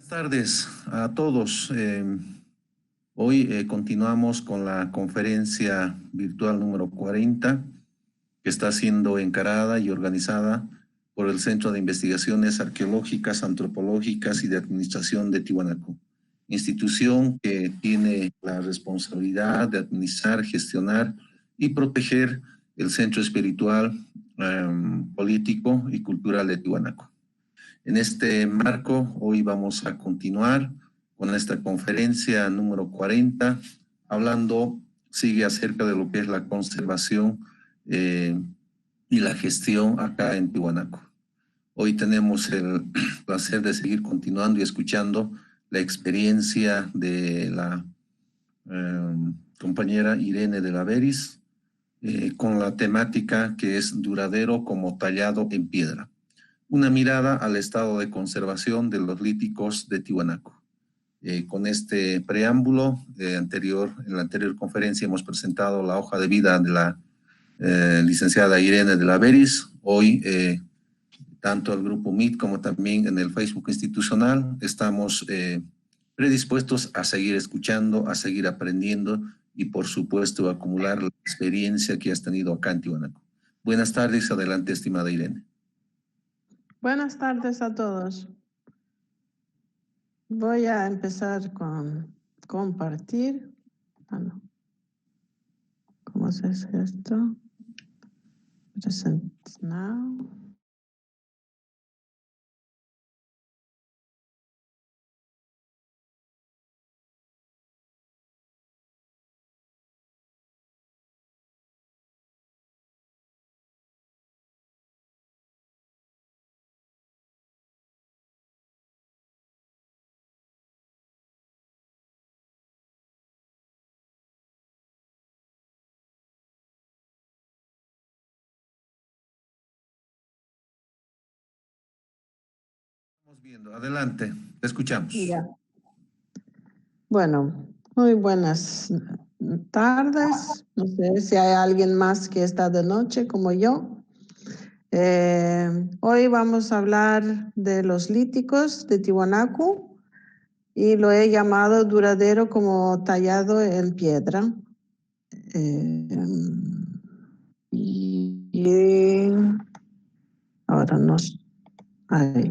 Tardes a todos. Hoy continuamos con la conferencia virtual número 40 que está siendo encarada y organizada por el Centro de Investigaciones Arqueológicas, Antropológicas y de Administración de Tiwanaku, institución que tiene la responsabilidad de administrar, gestionar y proteger el centro espiritual, político y cultural de Tiwanaku. En este marco, hoy vamos a continuar con esta conferencia número 40, sigue acerca de lo que es la conservación y la gestión acá en Tiwanaku. Hoy tenemos el placer de seguir continuando y escuchando la experiencia de la compañera Irene de la Beris con la temática que es duradero como tallado en piedra. Una mirada al estado de conservación de los líticos de Tiwanaku. Con este preámbulo, en la anterior conferencia hemos presentado la hoja de vida de la licenciada Irene de la Beris. Hoy, tanto el grupo Meet como también en el Facebook institucional, estamos predispuestos a seguir escuchando, a seguir aprendiendo y, por supuesto, a acumular la experiencia que has tenido acá en Tiwanaku. Buenas tardes, adelante, estimada Irene. Buenas tardes a todos. Voy a empezar con compartir. ¿Cómo se hace esto? Present now. Viendo. Adelante, te escuchamos. Ya. Bueno, muy buenas tardes. No sé si hay alguien más que está de noche como yo. Hoy vamos a hablar de los líticos de Tiwanaku y lo he llamado duradero como tallado en piedra. Y ahora no hay.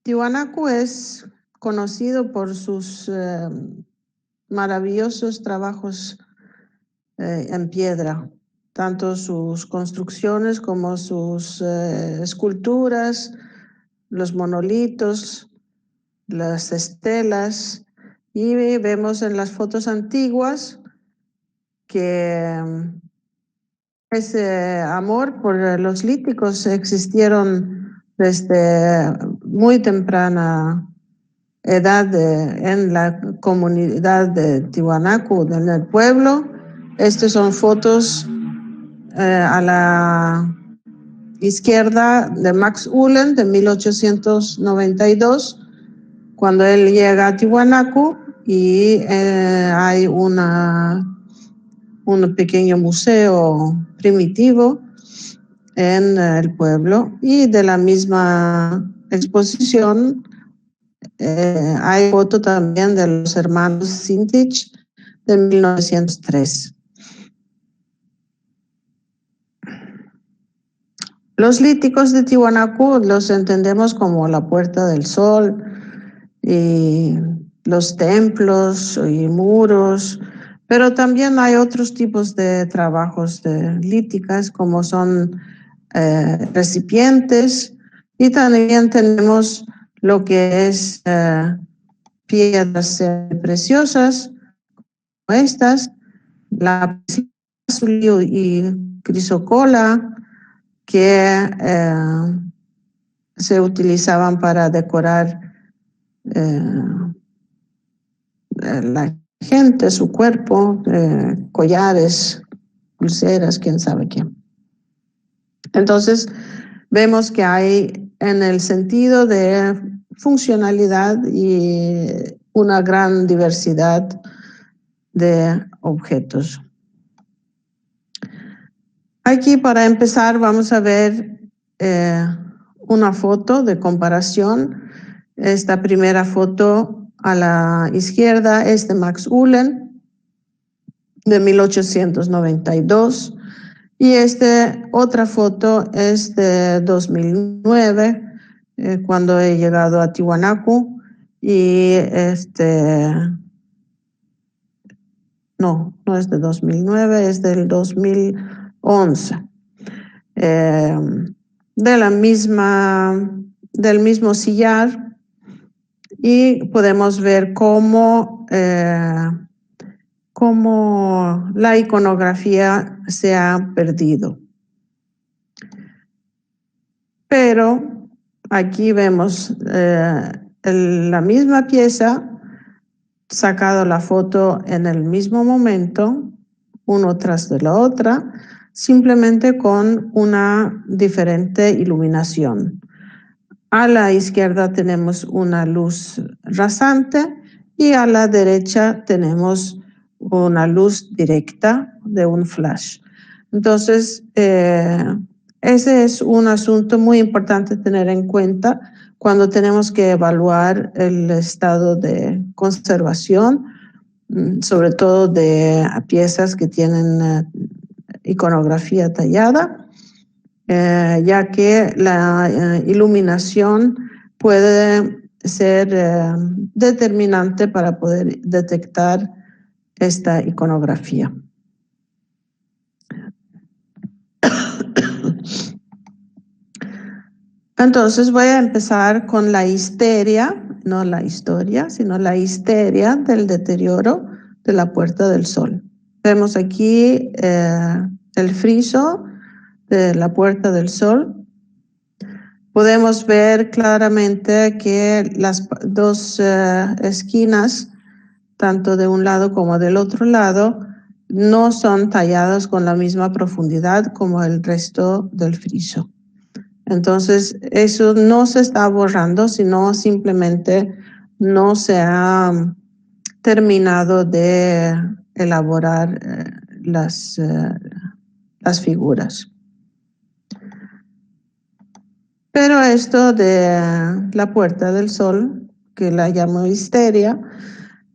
Tiwanaku es conocido por sus maravillosos trabajos en piedra, tanto sus construcciones como sus esculturas, los monolitos, las estelas, y vemos en las fotos antiguas que ese amor por los líticos existieron desde muy temprana edad en la comunidad de Tiwanaku, en el pueblo. Estas son fotos a la izquierda de Max Ulen de 1892, cuando él llega a Tiwanaku y hay un pequeño museo primitivo en el pueblo, y de la misma exposición hay foto también de los hermanos Sintich de 1903. Los líticos de Tiwanaku los entendemos como la Puerta del Sol y los templos y muros, pero también hay otros tipos de trabajos de líticas, como son recipientes, y también tenemos lo que es piedras preciosas, como estas, la y crisocola, que se utilizaban para decorar la gente, su cuerpo, collares, pulseras, quién sabe qué. Entonces, vemos que hay en el sentido de funcionalidad y una gran diversidad de objetos. Aquí, para empezar, vamos a ver una foto de comparación. Esta primera foto a la izquierda es de Max Uhle, de 1892, y otra foto es de 2009, cuando he llegado a Tiwanaku, y no es de 2009, es del 2011. Del mismo sillar, y podemos ver cómo la iconografía se ha perdido. Pero aquí vemos la misma pieza, sacado la foto en el mismo momento, uno tras de la otra, simplemente con una diferente iluminación. A la izquierda tenemos una luz rasante y a la derecha tenemos una luz directa de un flash. Entonces, ese es un asunto muy importante tener en cuenta cuando tenemos que evaluar el estado de conservación, sobre todo de piezas que tienen iconografía tallada, ya que la iluminación puede ser determinante para poder detectar esta iconografía. Entonces voy a empezar con la histeria, no la historia, sino la histeria del deterioro de la Puerta del Sol. Vemos aquí el friso de la Puerta del Sol. Podemos ver claramente que las dos esquinas, tanto de un lado como del otro lado, no son talladas con la misma profundidad como el resto del friso. Entonces, eso no se está borrando, sino simplemente no se ha terminado de elaborar las figuras. Pero esto de la Puerta del Sol, que la llamo histeria,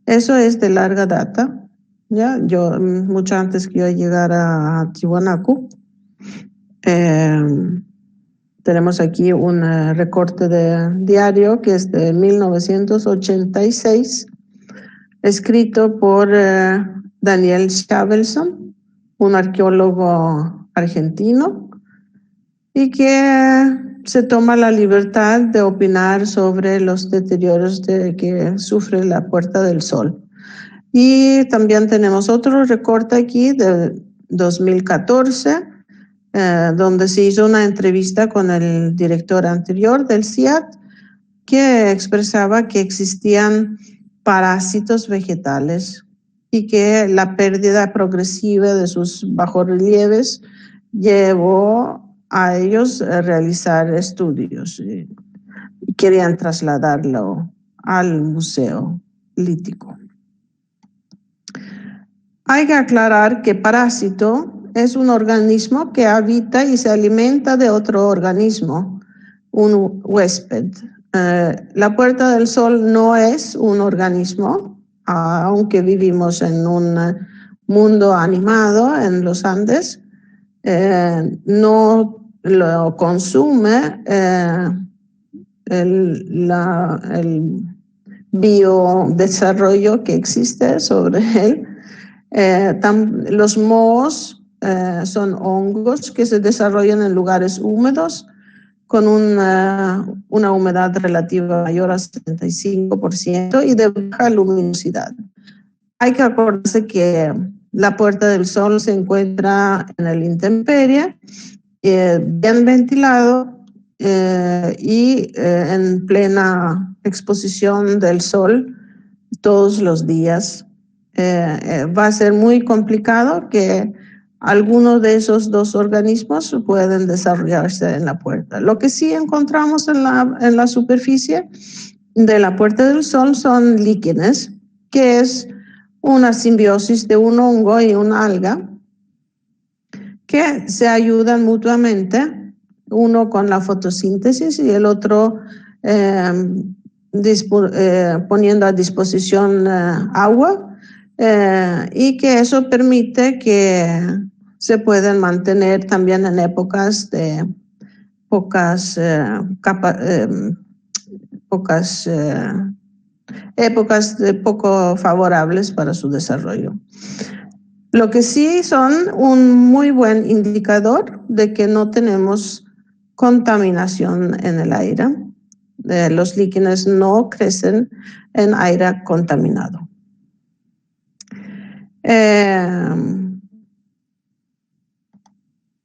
eso es de larga data. ¿Ya? Mucho antes que yo llegara a Tiwanaku, tenemos aquí un recorte de diario que es de 1986, escrito por Daniel Shavelson, un arqueólogo argentino, y que se toma la libertad de opinar sobre los deterioros que sufre la Puerta del Sol. Y también tenemos otro recorte aquí de 2014, donde se hizo una entrevista con el director anterior del CIAT, que expresaba que existían parásitos vegetales y que la pérdida progresiva de sus bajorrelieves llevó a ellos a realizar estudios y querían trasladarlo al Museo Lítico. Hay que aclarar que parásito es un organismo que habita y se alimenta de otro organismo, un huésped. La Puerta del Sol no es un organismo, aunque vivimos en un mundo animado en los Andes, no lo consume el biodesarrollo que existe sobre él. Los mohos son hongos que se desarrollan en lugares húmedos con una humedad relativa mayor a 75% y de baja luminosidad. Hay que acordarse que la Puerta del Sol se encuentra en el intemperie, bien ventilado y en plena exposición del sol todos los días. Va a ser muy complicado que alguno de esos dos organismos pueden desarrollarse en la puerta. Lo que sí encontramos en la superficie de la Puerta del Sol son líquenes, que es una simbiosis de un hongo y una alga que se ayudan mutuamente uno con la fotosíntesis y el otro poniendo a disposición agua, y que eso permite que se pueden mantener también en épocas de épocas poco favorables para su desarrollo. Lo que sí son un muy buen indicador de que no tenemos contaminación en el aire. Los líquenes no crecen en aire contaminado.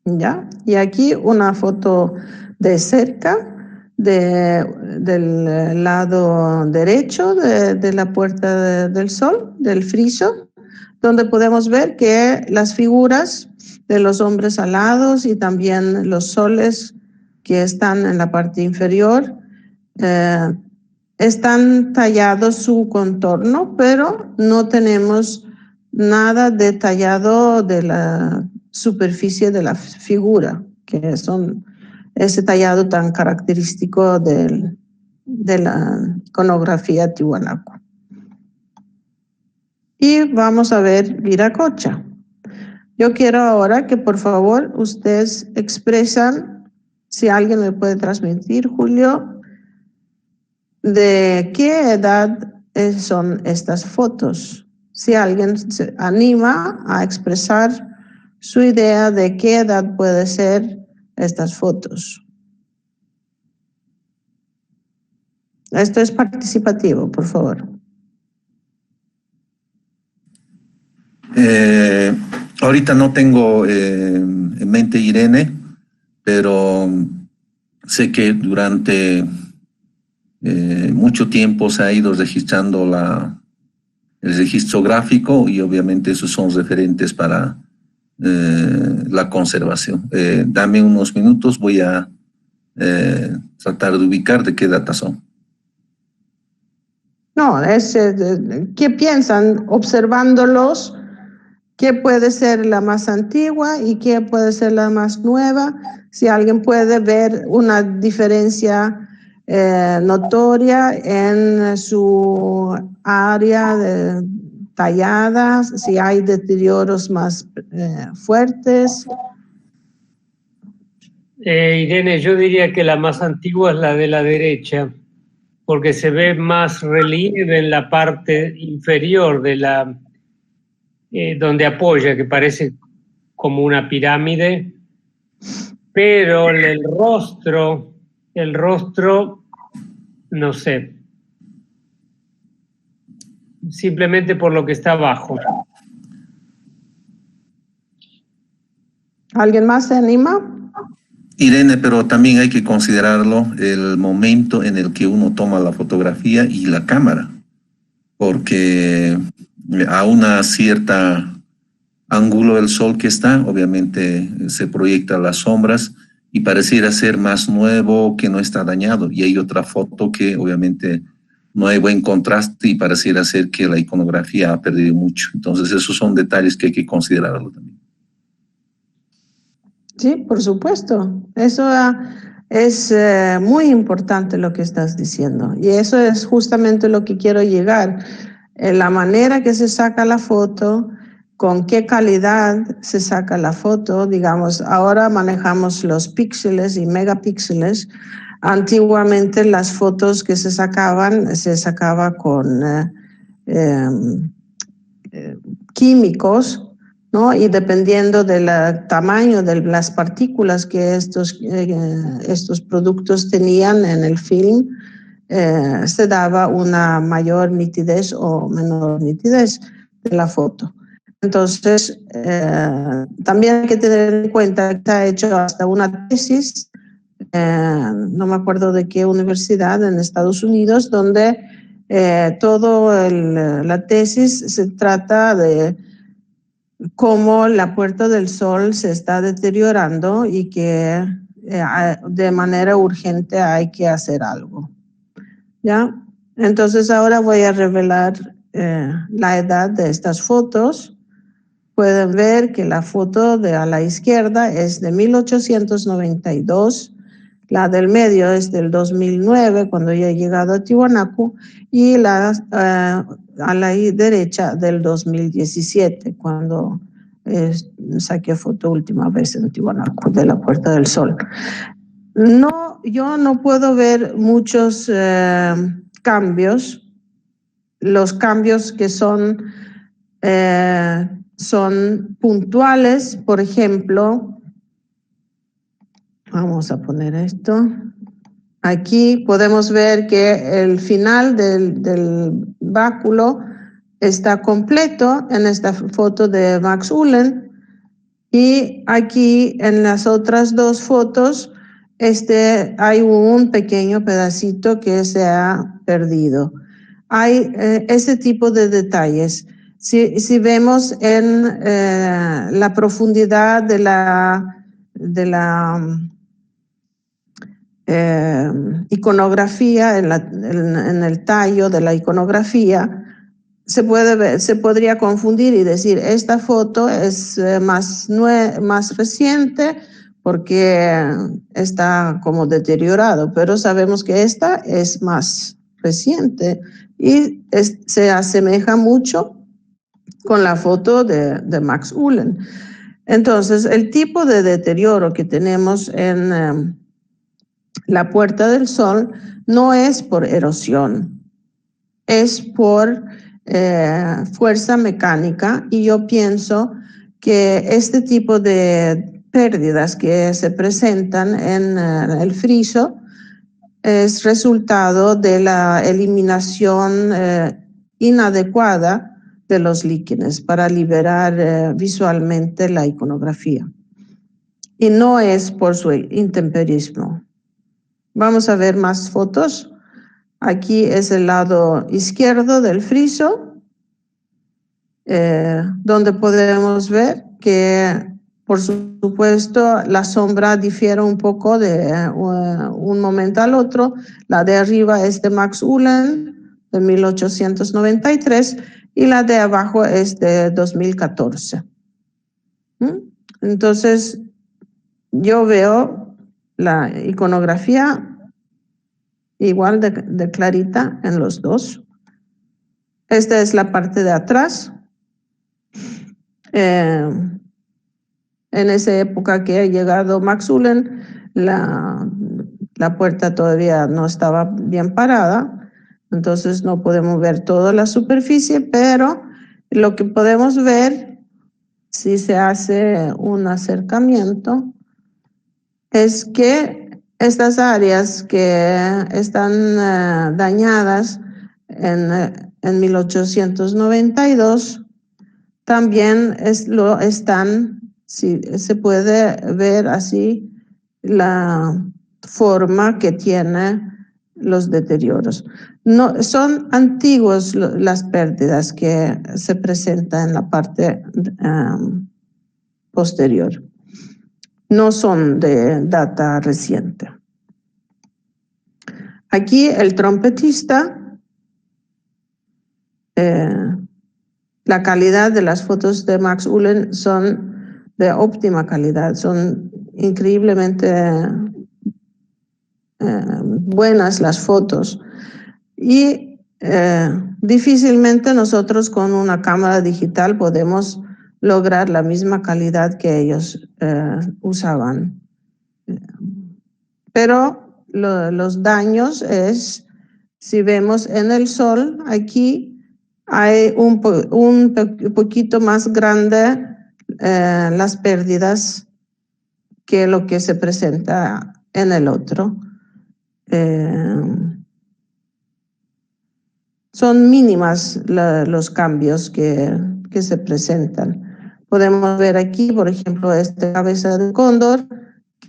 ¿Ya? Y aquí una foto de cerca del lado derecho de la Puerta del Sol, del friso, donde podemos ver que las figuras de los hombres alados y también los soles que están en la parte inferior están tallados su contorno, pero no tenemos nada detallado de la superficie de la figura, que son ese tallado tan característico de la iconografía tiwanaku. Y vamos a ver Viracocha. Yo quiero ahora que por favor ustedes expresan, si alguien me puede transmitir, Julio, de qué edad son estas fotos. Si alguien se anima a expresar su idea de qué edad puede ser estas fotos. Esto es participativo, por favor. Ahorita no tengo en mente Irene, pero sé que durante mucho tiempo se ha ido registrando el registro gráfico y obviamente esos son referentes para la conservación. Dame unos minutos, voy a tratar de ubicar de qué data son. No, ¿qué piensan observándolos? ¿Qué puede ser la más antigua y qué puede ser la más nueva? Si alguien puede ver una diferencia notoria en su área tallada, si hay deterioros más fuertes. Irene, yo diría que la más antigua es la de la derecha, porque se ve más relieve en la parte inferior de la donde apoya, que parece como una pirámide, pero el rostro, no sé, simplemente por lo que está abajo. ¿Alguien más se anima? Irene, pero también hay que considerarlo el momento en el que uno toma la fotografía y la cámara, porque a una cierta ángulo del sol que está, obviamente se proyectan las sombras y pareciera ser más nuevo, que no está dañado. Y hay otra foto que obviamente no hay buen contraste y pareciera ser que la iconografía ha perdido mucho. Entonces esos son detalles que hay que considerarlo también. Sí, por supuesto. Eso es muy importante lo que estás diciendo. Y eso es justamente lo que quiero llegar. La manera que se saca la foto, con qué calidad se saca la foto. Digamos, ahora manejamos los píxeles y megapíxeles. Antiguamente las fotos que se sacaba con químicos, ¿no? Y dependiendo del tamaño de las partículas que estos productos tenían en el film, se daba una mayor nitidez o menor nitidez de la foto. Entonces, también hay que tener en cuenta que está hecho hasta una tesis, no me acuerdo de qué universidad en Estados Unidos, donde la tesis se trata de cómo la Puerta del Sol se está deteriorando y que de manera urgente hay que hacer algo. ¿Ya? Entonces ahora voy a revelar la edad de estas fotos, pueden ver que la foto de a la izquierda es de 1892, la del medio es del 2009, cuando yo he llegado a Tiwanaku, y a la derecha del 2017, cuando saqué foto última vez en Tiwanaku, de la Puerta del Sol. No, yo no puedo ver muchos cambios. Los cambios que son puntuales, por ejemplo, vamos a poner esto. Aquí podemos ver que el final del báculo está completo en esta foto de Max Ulen, y aquí en las otras dos fotos hay un pequeño pedacito que se ha perdido. Hay ese tipo de detalles. Si vemos en la profundidad de la iconografía, en el tallo de la iconografía, se podría confundir y decir, esta foto es más reciente porque está como deteriorado, pero sabemos que esta es más reciente y se asemeja mucho con la foto de Max Ulen. Entonces, el tipo de deterioro que tenemos en la Puerta del Sol no es por erosión, es por fuerza mecánica, y yo pienso que este tipo de pérdidas que se presentan en el friso es resultado de la eliminación inadecuada de los líquenes para liberar visualmente la iconografía, y no es por su intemperismo. Vamos a ver más fotos. Aquí es el lado izquierdo del friso, donde podemos ver que, por supuesto, la sombra difiere un poco de un momento al otro. La de arriba es de Max Ulen, de 1893, y la de abajo es de 2014. Entonces, yo veo la iconografía igual de clarita en los dos. Esta es la parte de atrás. En esa época que ha llegado Max Ulen, la puerta todavía no estaba bien parada, entonces no podemos ver toda la superficie, pero lo que podemos ver, si se hace un acercamiento, es que estas áreas que están dañadas en 1892 también lo están, si se puede ver así la forma que tiene los deterioros. No, son antiguos las pérdidas que se presentan en la parte posterior. No son de data reciente. Aquí el trompetista, la calidad de las fotos de Max Ulen son de óptima calidad, son increíblemente buenas las fotos, y difícilmente nosotros con una cámara digital podemos lograr la misma calidad que ellos usaban. Pero los daños es, si vemos en el sol, aquí hay un poquito más grande las pérdidas que lo que se presenta en el otro. Son mínimas los cambios que se presentan. Podemos ver aquí, por ejemplo, esta cabeza de cóndor,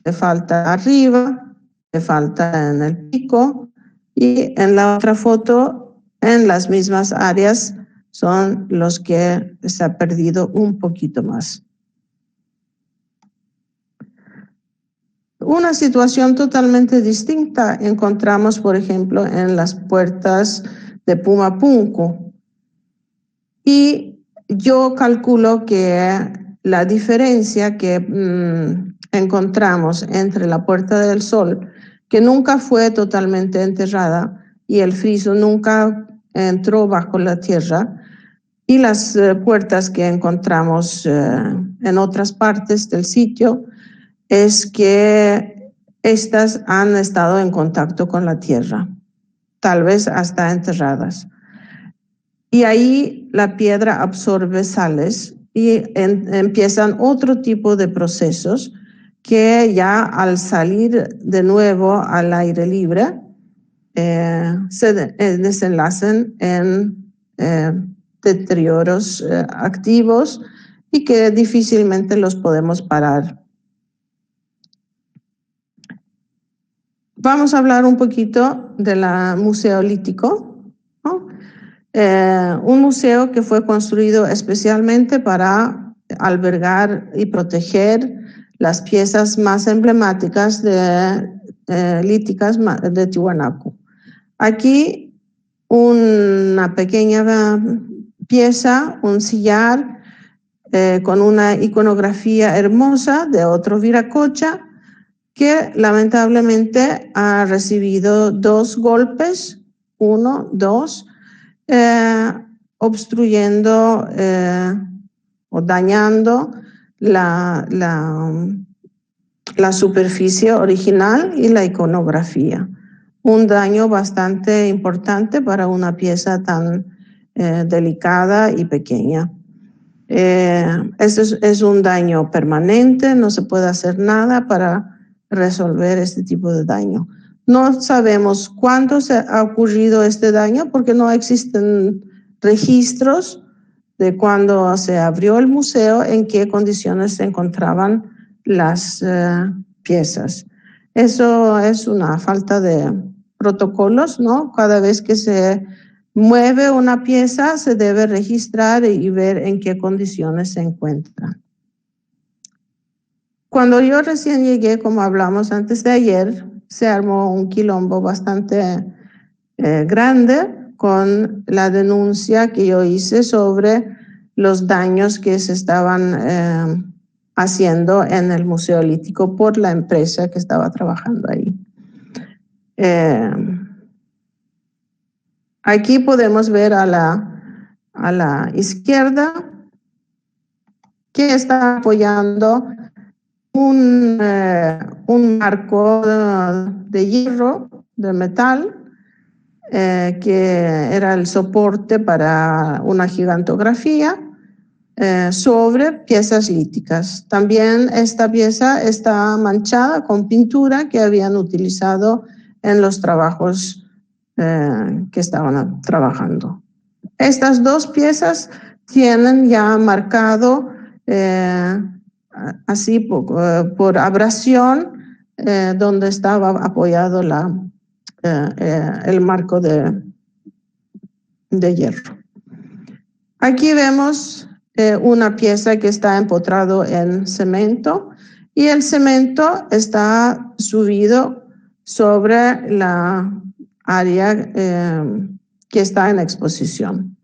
que falta arriba, que falta en el pico, y en la otra foto, en las mismas áreas, son los que se ha perdido un poquito más. Una situación totalmente distinta encontramos, por ejemplo, en las puertas de Pumapunku. Y yo calculo que la diferencia que encontramos entre la Puerta del Sol, que nunca fue totalmente enterrada y el friso nunca entró bajo la tierra, y las puertas que encontramos en otras partes del sitio, es que estas han estado en contacto con la tierra, tal vez hasta enterradas. Y ahí la piedra absorbe sales y empiezan otro tipo de procesos que ya al salir de nuevo al aire libre se desenlacen en deterioros activos y que difícilmente los podemos parar. Vamos a hablar un poquito del museolítico, ¿no? Un museo que fue construido especialmente para albergar y proteger las piezas más emblemáticas líticas de Tiwanaku. Aquí una pequeña pieza, un sillar con una iconografía hermosa de otro Viracocha, que lamentablemente ha recibido 2 golpes, 1, 2, obstruyendo o dañando la superficie original y la iconografía. Un daño bastante importante para una pieza tan delicada y pequeña. Esto es un daño permanente, no se puede hacer nada para resolver este tipo de daño. No sabemos cuándo se ha ocurrido este daño porque no existen registros de cuando se abrió el museo, en qué condiciones se encontraban las piezas. Eso es una falta de protocolos, ¿no? Cada vez que se mueve una pieza se debe registrar y ver en qué condiciones se encuentra. Cuando yo recién llegué, como hablamos antes de ayer, se armó un quilombo bastante grande con la denuncia que yo hice sobre los daños que se estaban haciendo en el museolítico por la empresa que estaba trabajando ahí. Aquí podemos ver a la izquierda que está apoyando un marco de hierro, de metal, que era el soporte para una gigantografía sobre piezas líticas. También esta pieza está manchada con pintura que habían utilizado en los trabajos que estaban trabajando. Estas 2 piezas tienen ya marcado así por abrasión donde estaba apoyado el marco de hierro. Aquí vemos una pieza que está empotrado en cemento y el cemento está subido sobre la área que está en exposición.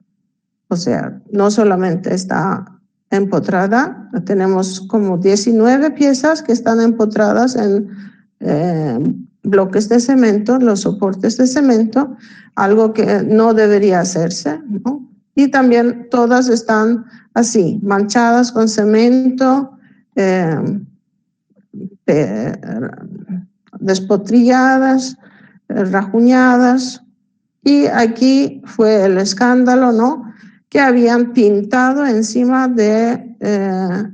O sea, no solamente está empotrada, tenemos como 19 piezas que están empotradas en bloques de cemento, los soportes de cemento, algo que no debería hacerse, ¿no? Y también todas están así, manchadas con cemento, despotrilladas, rajuñadas. Y aquí fue el escándalo, ¿no? Que habían pintado encima de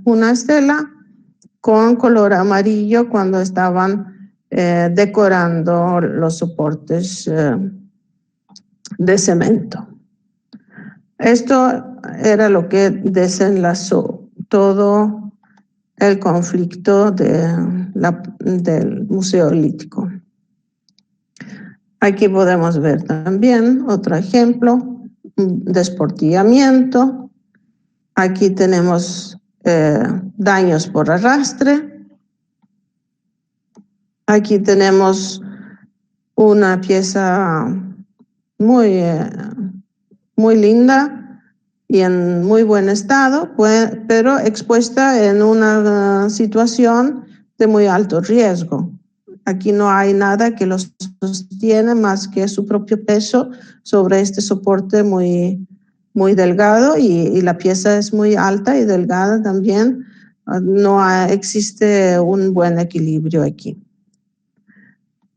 una estela con color amarillo cuando estaban decorando los soportes de cemento. Esto era lo que desenlazó todo el conflicto del museolítico. Aquí podemos ver también otro ejemplo, desportillamiento. Aquí tenemos daños por arrastre. Aquí tenemos una pieza muy linda y en muy buen estado, pero expuesta en una situación de muy alto riesgo. Aquí no hay nada que los sostiene más que su propio peso sobre este soporte muy delgado, y la pieza es muy alta y delgada también. No existe un buen equilibrio aquí.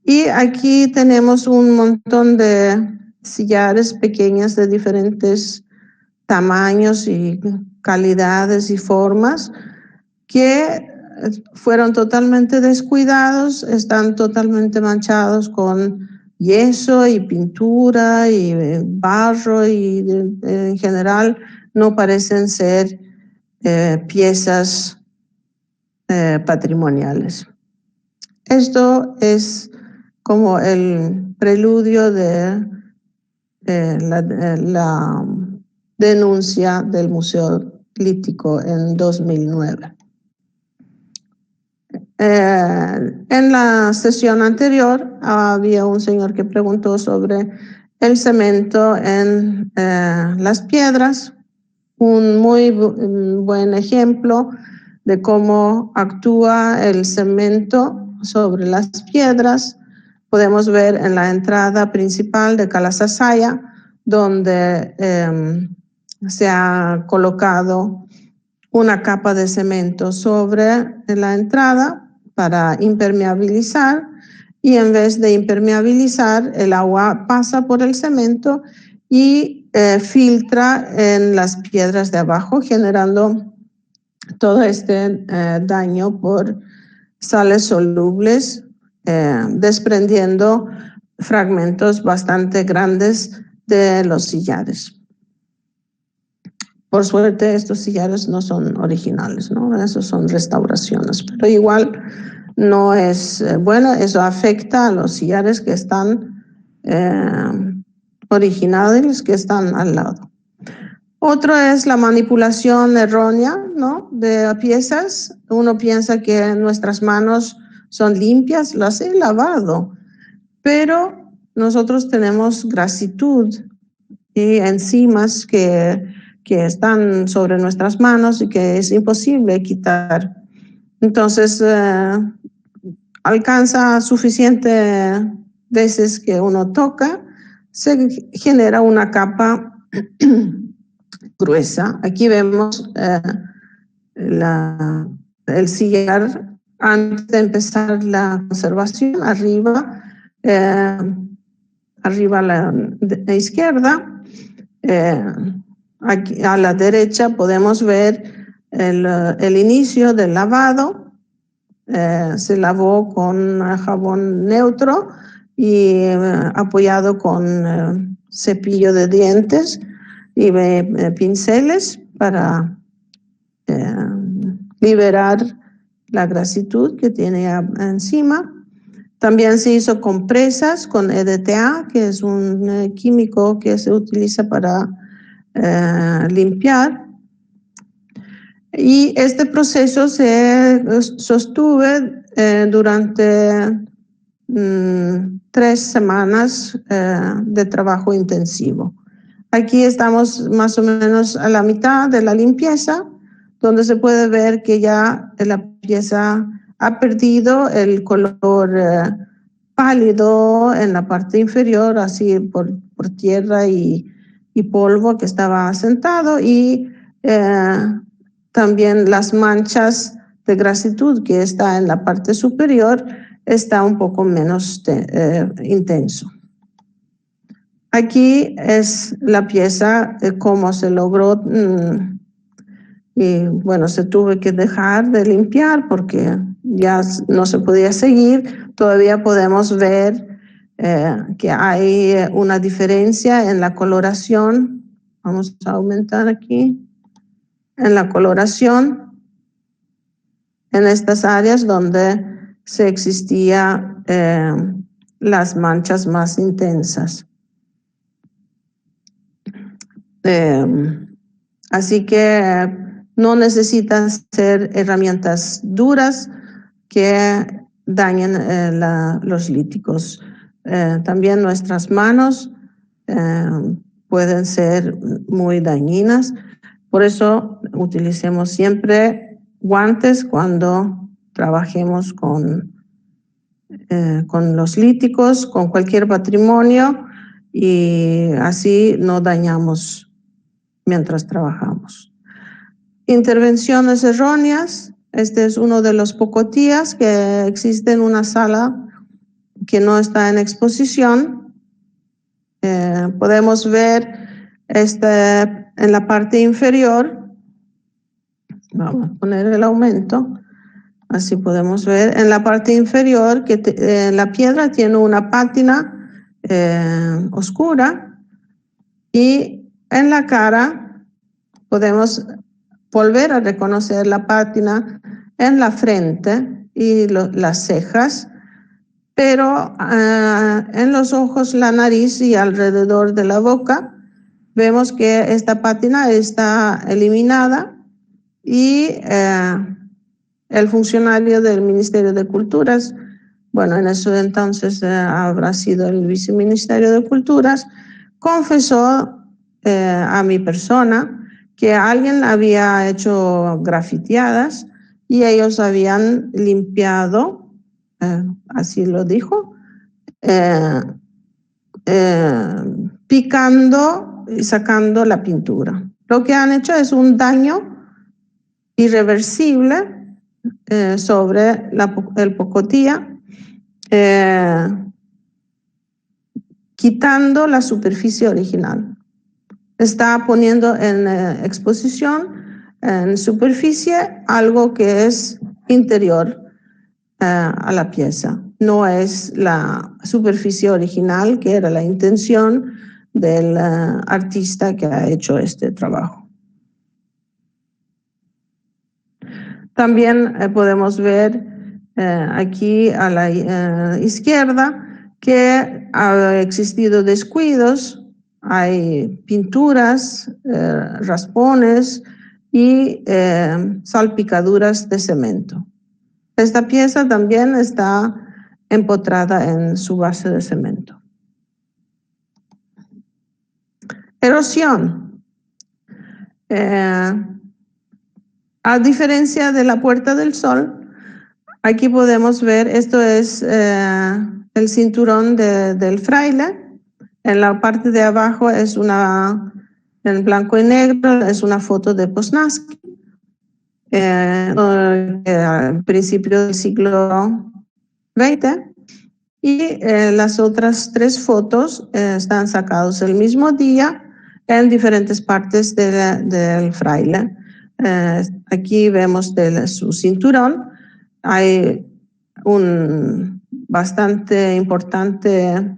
Y aquí tenemos un montón de sillares pequeñas de diferentes tamaños y calidades y formas que fueron totalmente descuidados, están totalmente manchados con yeso y pintura y barro, y en general no parecen ser piezas patrimoniales. Esto es como el preludio de la denuncia del Museo Lítico en 2009. En la sesión anterior había un señor que preguntó sobre el cemento en las piedras, un muy buen ejemplo de cómo actúa el cemento sobre las piedras. Podemos ver en la entrada principal de Calasasaya, donde se ha colocado una capa de cemento sobre la entrada para impermeabilizar, y en vez de impermeabilizar, el agua pasa por el cemento y filtra en las piedras de abajo, generando todo este daño por sales solubles, desprendiendo fragmentos bastante grandes de los sillares. Por suerte, estos sillares no son originales, ¿no? Esos son restauraciones, pero igual no es bueno. Eso afecta a los sillares que están originales, que están al lado. Otro es la manipulación errónea, ¿no?, de piezas. Uno piensa que nuestras manos son limpias, las he lavado, pero nosotros tenemos grasitud y enzimas que están sobre nuestras manos y que es imposible quitar. Entonces, alcanza suficiente veces que uno toca, se genera una capa gruesa. Aquí vemos el sillar antes de empezar la conservación. Arriba a la izquierda, aquí a la derecha podemos ver el inicio del lavado. Se lavó con jabón neutro y apoyado con cepillo de dientes y pinceles para liberar la grasitud que tiene encima. También se hizo compresas con EDTA, que es un químico que se utiliza para limpiar. Y este proceso se sostuvo durante 3 semanas de trabajo intensivo. Aquí estamos más o menos a la mitad de la limpieza, donde se puede ver que ya la pieza ha perdido el color pálido en la parte inferior, así por tierra y polvo que estaba asentado, y también las manchas de grasitud que está en la parte superior está un poco menos intenso. Aquí es la pieza, cómo se logró, y bueno, se tuvo que dejar de limpiar porque ya no se podía seguir. Todavía podemos ver que hay una diferencia en la coloración. Vamos a aumentar aquí. En la coloración, en estas áreas donde se existía las manchas más intensas. Así que no necesitan ser herramientas duras que dañen los líticos. También nuestras manos pueden ser muy dañinas. Por eso utilicemos siempre guantes cuando trabajemos con los líticos, con cualquier patrimonio, y así no dañamos mientras trabajamos. Intervenciones erróneas. Este es uno de los pocotías que existe en una sala que no está en exposición. Podemos ver en la parte inferior. Vamos a poner el aumento. Así podemos ver en la parte inferior que la piedra tiene una pátina oscura, y en la cara podemos volver a reconocer la pátina en la frente y las cejas, pero en los ojos, la nariz y alrededor de la boca vemos que esta pátina está eliminada, y el funcionario del Ministerio de Culturas, bueno, en eso entonces habrá sido el viceministerio de Culturas, confesó a mi persona que alguien había hecho grafiteadas y ellos habían limpiado, así lo dijo, picando y sacando la pintura. Lo que han hecho es un daño irreversible sobre el pocotía, quitando la superficie original. Está poniendo en exposición, en superficie, algo que es interior a la pieza. No es la superficie original, que era la intención del artista que ha hecho este trabajo. También podemos ver aquí a la izquierda que ha existido descuidos, hay pinturas, raspones y salpicaduras de cemento. Esta pieza también está empotrada en su base de cemento. Erosión. A diferencia de la Puerta del Sol, aquí podemos ver, esto es el cinturón del fraile. En la parte de abajo es en blanco y negro, es una foto de Poznański, al principio del siglo XX. Y las otras 3 fotos están sacadas el mismo día en diferentes partes del fraile. Aquí vemos su cinturón. Hay un bastante importante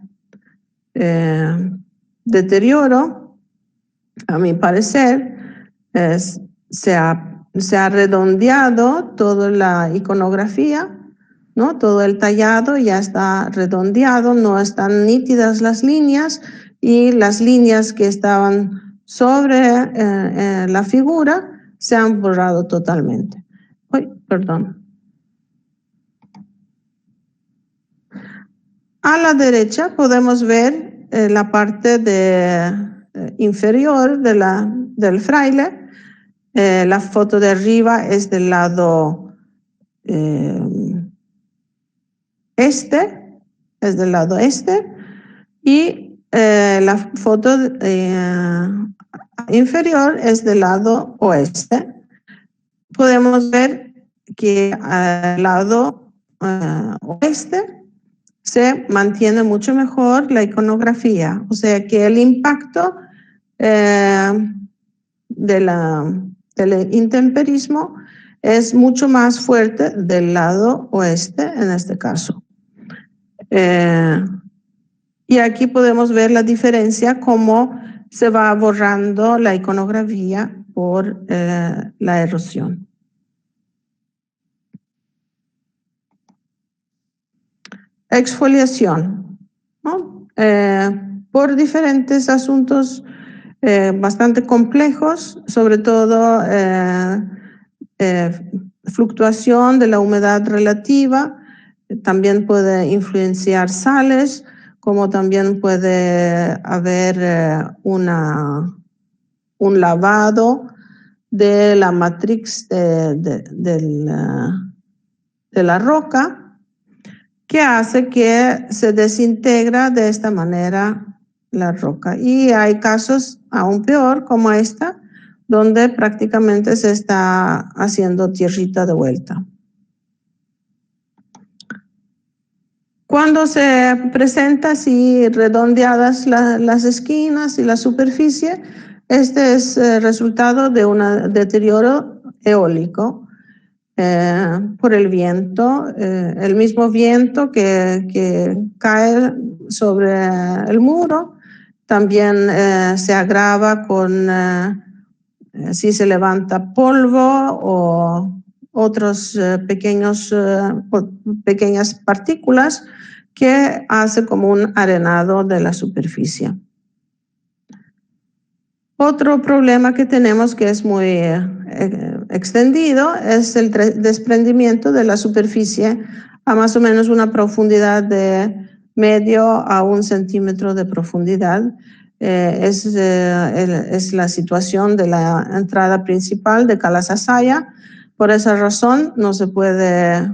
deterioro, a mi parecer. Se ha redondeado toda la iconografía, ¿no? Todo el tallado ya está redondeado, no están nítidas las líneas, y las líneas que estaban sobre la figura se han borrado totalmente. Perdón. A la derecha podemos ver la parte inferior del fraile. La foto de arriba es del lado este, y la foto inferior es del lado oeste. Podemos ver que al lado oeste se mantiene mucho mejor la iconografía, o sea que el impacto del intemperismo es mucho más fuerte del lado oeste en este caso. Y aquí podemos ver la diferencia, cómo se va borrando la iconografía por la erosión. Exfoliación, ¿no? Por diferentes asuntos bastante complejos, sobre todo fluctuación de la humedad relativa, también puede influenciar sales, como también puede haber un lavado de la matriz de la roca, que hace que se desintegra de esta manera la roca. Y hay casos aún peor, como esta, donde prácticamente se está haciendo tierrita de vuelta. Cuando se presenta así redondeadas las esquinas y la superficie, este es el resultado de un deterioro eólico por el viento, el mismo viento que cae sobre el muro. También se agrava con si se levanta polvo o otros pequeñas partículas que hace como un arenado de la superficie. Otro problema que tenemos, que es muy extendido, es el desprendimiento de la superficie a más o menos una profundidad de medio a 1 centímetro de profundidad. Es la situación de la entrada principal de Calasasaya. Por esa razón no se puede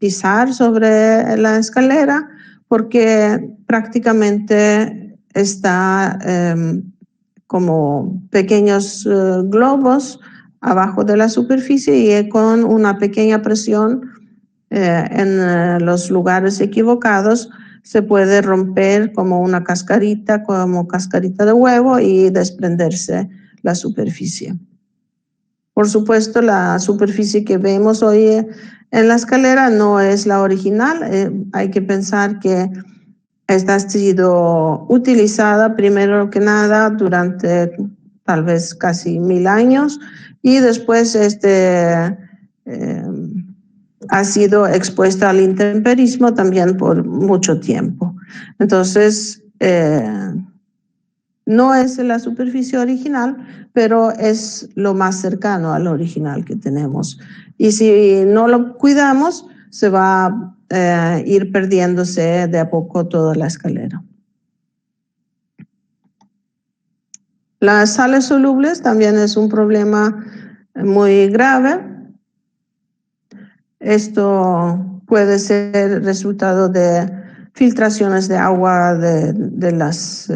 pisar sobre la escalera, porque prácticamente está como pequeños globos abajo de la superficie, y con una pequeña presión en los lugares equivocados se puede romper como una cascarita, como cascarita de huevo, y desprenderse la superficie. Por supuesto, la superficie que vemos hoy en la escalera no es la original. Hay que pensar que esta ha sido utilizada primero que nada durante tal vez casi 1000 años, y después ha sido expuesta al intemperismo también por mucho tiempo. Entonces, no es la superficie original, pero es lo más cercano al original que tenemos. Y si no lo cuidamos, se va a ir perdiéndose de a poco toda la escalera. Las sales solubles también es un problema muy grave. Esto puede ser resultado de filtraciones de agua de las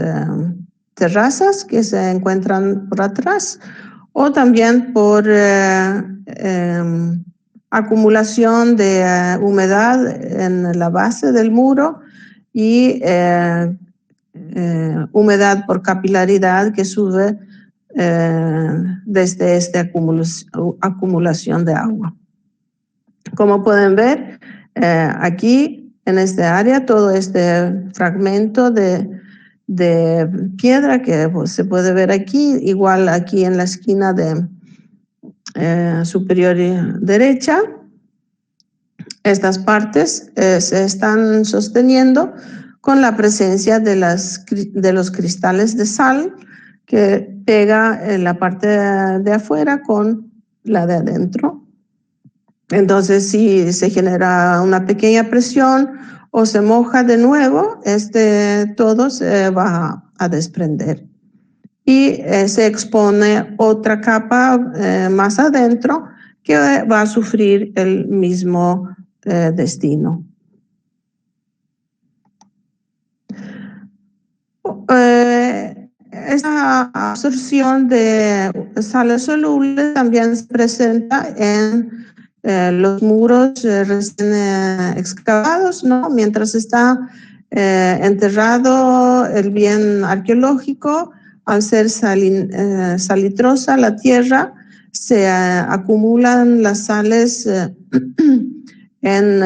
terrazas que se encuentran por atrás, o también por acumulación de humedad en la base del muro, y humedad por capilaridad que sube desde esta acumulación de agua. Como pueden ver, aquí en esta área, todo este fragmento de piedra que se puede ver aquí, igual aquí en la esquina de superior derecha, estas partes se están sosteniendo con la presencia de los cristales de sal que pega en la parte de afuera con la de adentro. Entonces, si se genera una pequeña presión o se moja de nuevo, todo se va a desprender. Y se expone otra capa más adentro que va a sufrir el mismo destino. Esta absorción de sales solubles también se presenta en los muros recién excavados, ¿no? Mientras está enterrado el bien arqueológico, al ser salitrosa la tierra, se acumulan las sales en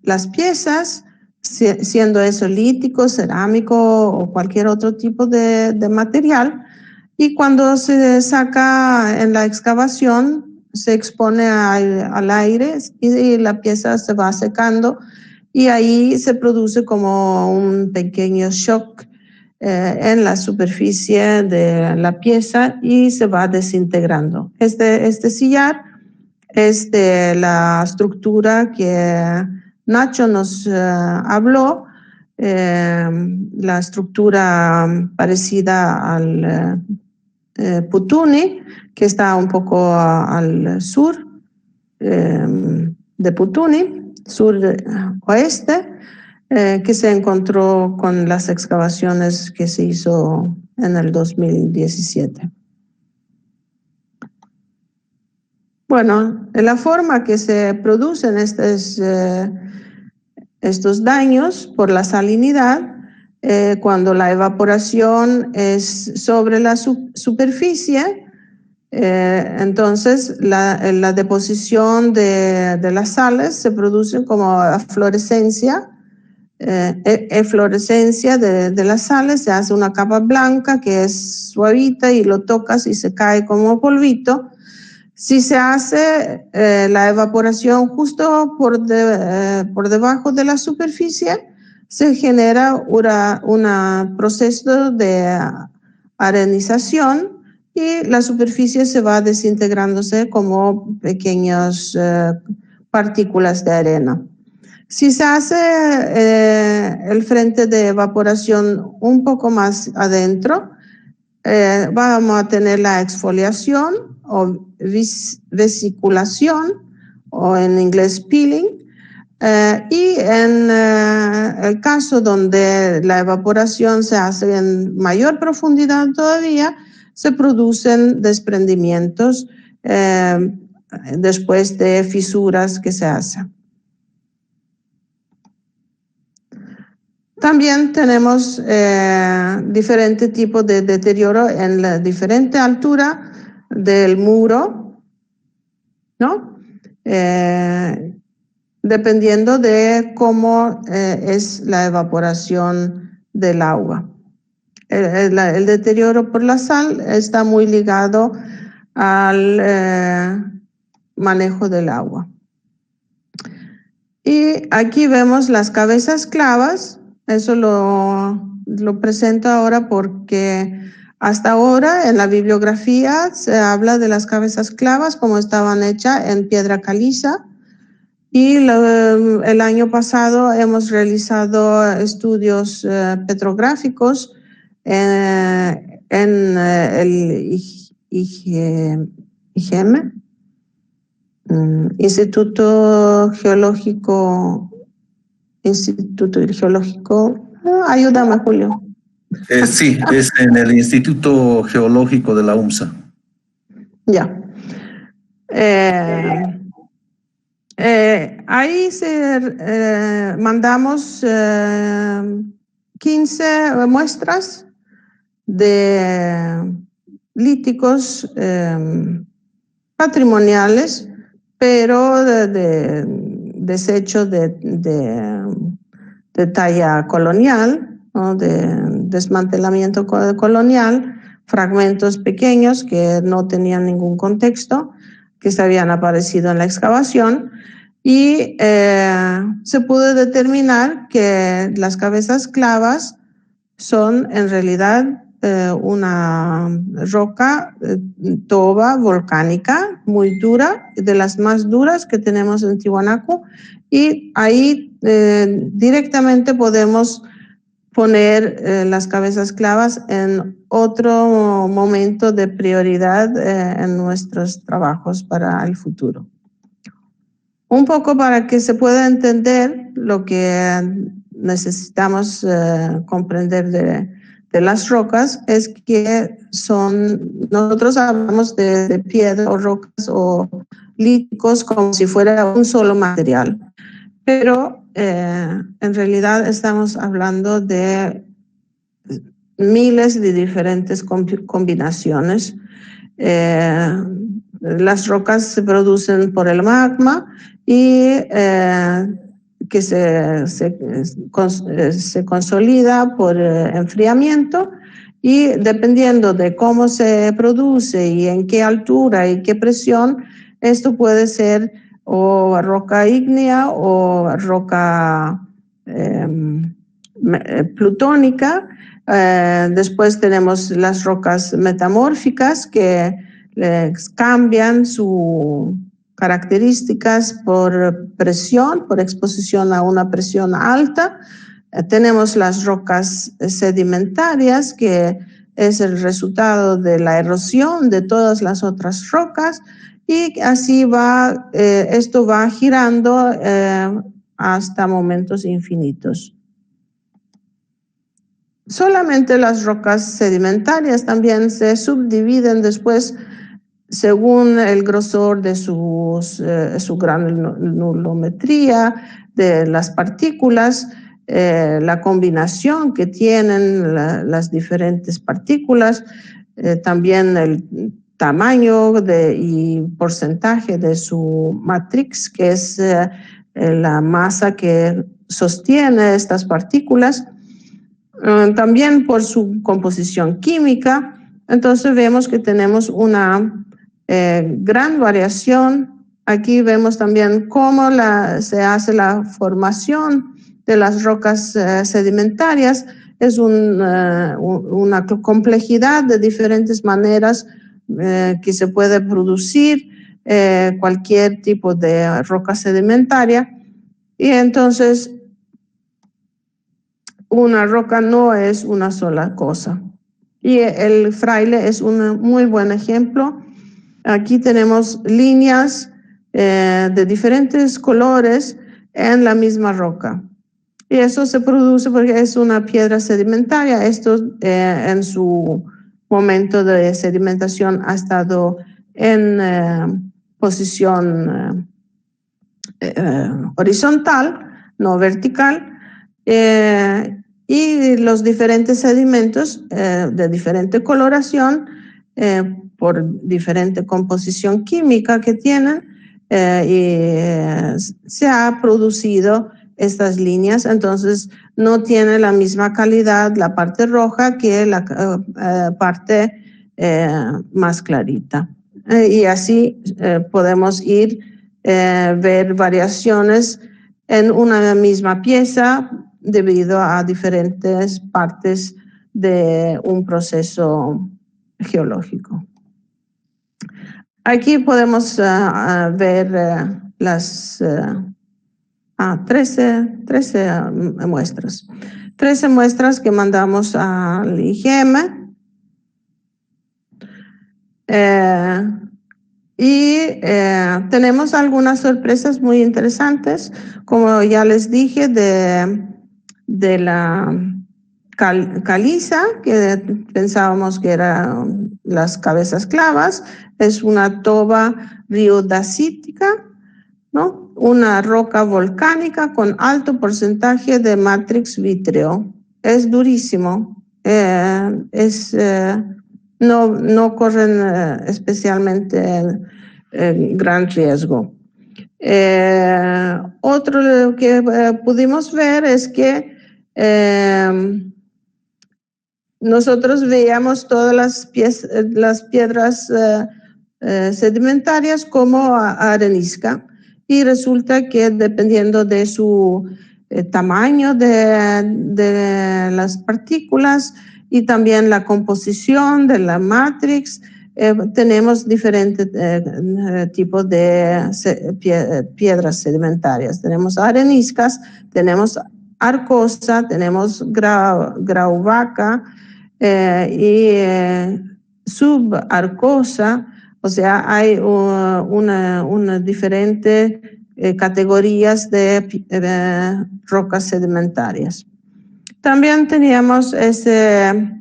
las piezas, siendo eso lítico, cerámico o cualquier otro tipo de material, y cuando se saca en la excavación, se expone al aire y la pieza se va secando, y ahí se produce como un pequeño shock en la superficie de la pieza y se va desintegrando. Este sillar es de la estructura que Nacho nos habló, la estructura parecida al Putuni, que está un poco al sur de Putuni, sur-oeste, que se encontró con las excavaciones que se hizo en el 2017. Bueno, la forma que se producen estos daños por la salinidad, cuando la evaporación es sobre la superficie, entonces la deposición de las sales se produce como eflorescencia. Eflorescencia de las sales, se hace una capa blanca que es suavita y lo tocas y se cae como polvito. Si se hace la evaporación justo por debajo de la superficie, se genera un proceso de arenización y la superficie se va desintegrándose como pequeñas partículas de arena. Si se hace el frente de evaporación un poco más adentro, vamos a tener la exfoliación o vesiculación, o en inglés peeling, y en el caso donde la evaporación se hace en mayor profundidad todavía, se producen desprendimientos después de fisuras que se hacen. También tenemos diferentes tipos de deterioro en la diferente altura del muro, ¿no? Dependiendo de cómo es la evaporación del agua. El deterioro por la sal está muy ligado al manejo del agua. Y aquí vemos las cabezas clavas. Eso lo presento ahora porque hasta ahora en la bibliografía se habla de las cabezas clavas como estaban hechas en piedra caliza, y el año pasado hemos realizado estudios petrográficos en el IGM, Instituto Geológico. Ayúdame, Julio. Sí, es en el Instituto Geológico de la UMSA. Ya. Ahí mandamos 15 muestras de líticos patrimoniales, pero de desechos de talla colonial, ¿no? De desmantelamiento colonial, fragmentos pequeños que no tenían ningún contexto, que se habían aparecido en la excavación, y se pudo determinar que las cabezas clavas son en realidad una roca toba volcánica muy dura, de las más duras que tenemos en Tiwanaku, y ahí directamente podemos poner las cabezas clavas en otro momento de prioridad en nuestros trabajos para el futuro. Un poco para que se pueda entender lo que necesitamos comprender de las rocas, es que nosotros hablamos de piedra o rocas o líticos como si fuera un solo material, pero en realidad estamos hablando de miles de diferentes combinaciones. Las rocas se producen por el magma y que se consolida por enfriamiento, y dependiendo de cómo se produce y en qué altura y qué presión, esto puede ser o roca ígnea o roca plutónica. Después tenemos las rocas metamórficas que cambian sus características por presión, por exposición a una presión alta. Tenemos las rocas sedimentarias, que es el resultado de la erosión de todas las otras rocas, y así va, esto va girando hasta momentos infinitos. Solamente las rocas sedimentarias también se subdividen después según el grosor de su granulometría, de las partículas, la combinación que tienen las diferentes partículas, también el tamaño y porcentaje de su matrix, que es la masa que sostiene estas partículas, también por su composición química. Entonces vemos que tenemos una gran variación. Aquí vemos también cómo se hace la formación de las rocas sedimentarias. Es una complejidad de diferentes maneras que se puede producir cualquier tipo de roca sedimentaria. Y entonces una roca no es una sola cosa. Y el Fraile es un muy buen ejemplo. Aquí tenemos líneas de diferentes colores en la misma roca. Y eso se produce porque es una piedra sedimentaria. Esto en su momento de sedimentación ha estado en posición horizontal, no vertical. Y los diferentes sedimentos de diferente coloración, por diferente composición química que tienen, se ha producido estas líneas. Entonces no tiene la misma calidad la parte roja que la parte más clarita. Y así podemos ir ver variaciones en una misma pieza debido a diferentes partes de un proceso geológico. Aquí podemos ver las 13 muestras. 13 muestras que mandamos al IGM. Tenemos algunas sorpresas muy interesantes, como ya les dije, de la caliza, que pensábamos que eran las cabezas clavas. Es una toba riodacítica, ¿no? Una roca volcánica con alto porcentaje de matrix vítreo. Es durísimo. No corren especialmente gran riesgo. Otro que pudimos ver es que nosotros veíamos todas las piedras sedimentarias como arenisca, y resulta que dependiendo de su tamaño de las partículas y también la composición de la matrix, tenemos diferentes tipos de piedras sedimentarias. Tenemos areniscas, tenemos arcosa, tenemos grauvaca y subarcosa. O sea, hay una diferente categorías de rocas sedimentarias. También teníamos esta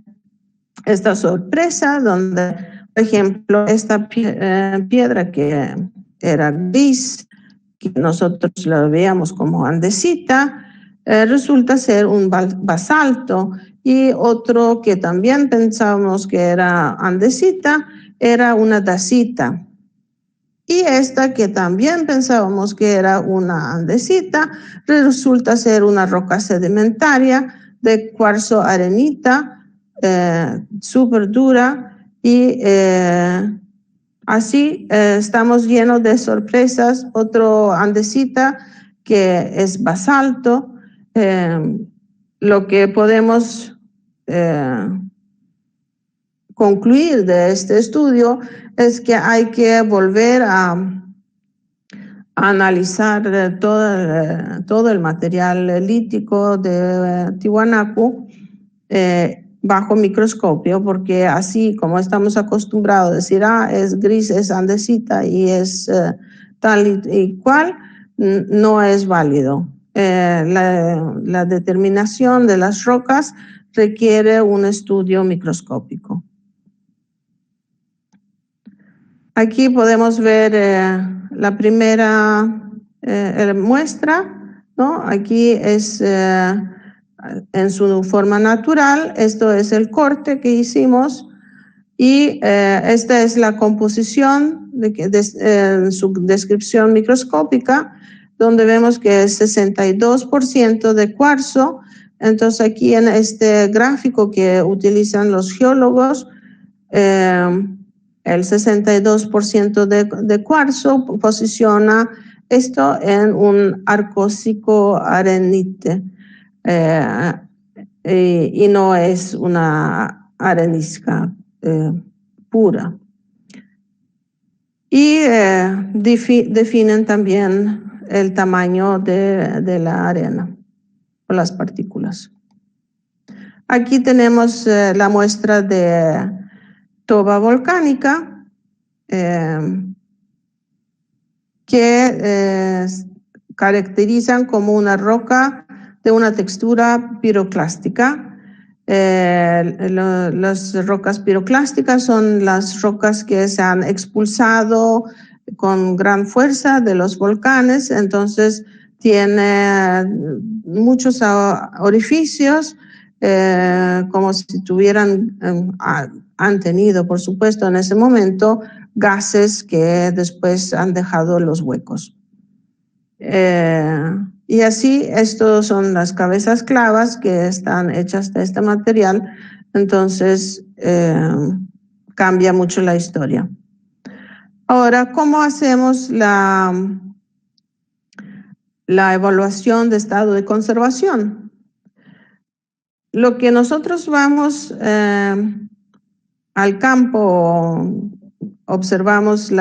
sorpresa donde, por ejemplo, esta piedra que era gris, que nosotros la veíamos como andesita, resulta ser un basalto, y otro que también pensábamos que era andesita era una dacita. Y esta que también pensábamos que era una andesita resulta ser una roca sedimentaria de cuarzo arenita, súper dura, y así estamos llenos de sorpresas. Otro andesita que es basalto. Lo que podemos concluir de este estudio es que hay que volver a analizar todo el material lítico de Tiwanaku bajo microscopio, porque así como estamos acostumbrados a decir, es gris, es andesita y es tal y cual, no es válido. La determinación de las rocas requiere un estudio microscópico. Aquí podemos ver la primera muestra, ¿no? Aquí es en su forma natural, esto es el corte que hicimos y esta es la composición en su descripción microscópica, donde vemos que es 62% de cuarzo. Entonces aquí en este gráfico que utilizan los geólogos, el 62% de cuarzo posiciona esto en un arcósico arenite y no es una arenisca pura. Y definen también el tamaño de la arena o las partículas. Aquí tenemos la muestra de toba volcánica que caracterizan como una roca de una textura piroclástica. Las rocas piroclásticas son las rocas que se han expulsado con gran fuerza de los volcanes, entonces tiene muchos orificios, como si han tenido, por supuesto, en ese momento, gases que después han dejado los huecos. Y así, estos son las cabezas clavas que están hechas de este material, entonces cambia mucho la historia. Ahora, ¿cómo hacemos la evaluación de estado de conservación? Lo que nosotros vamos al campo, observamos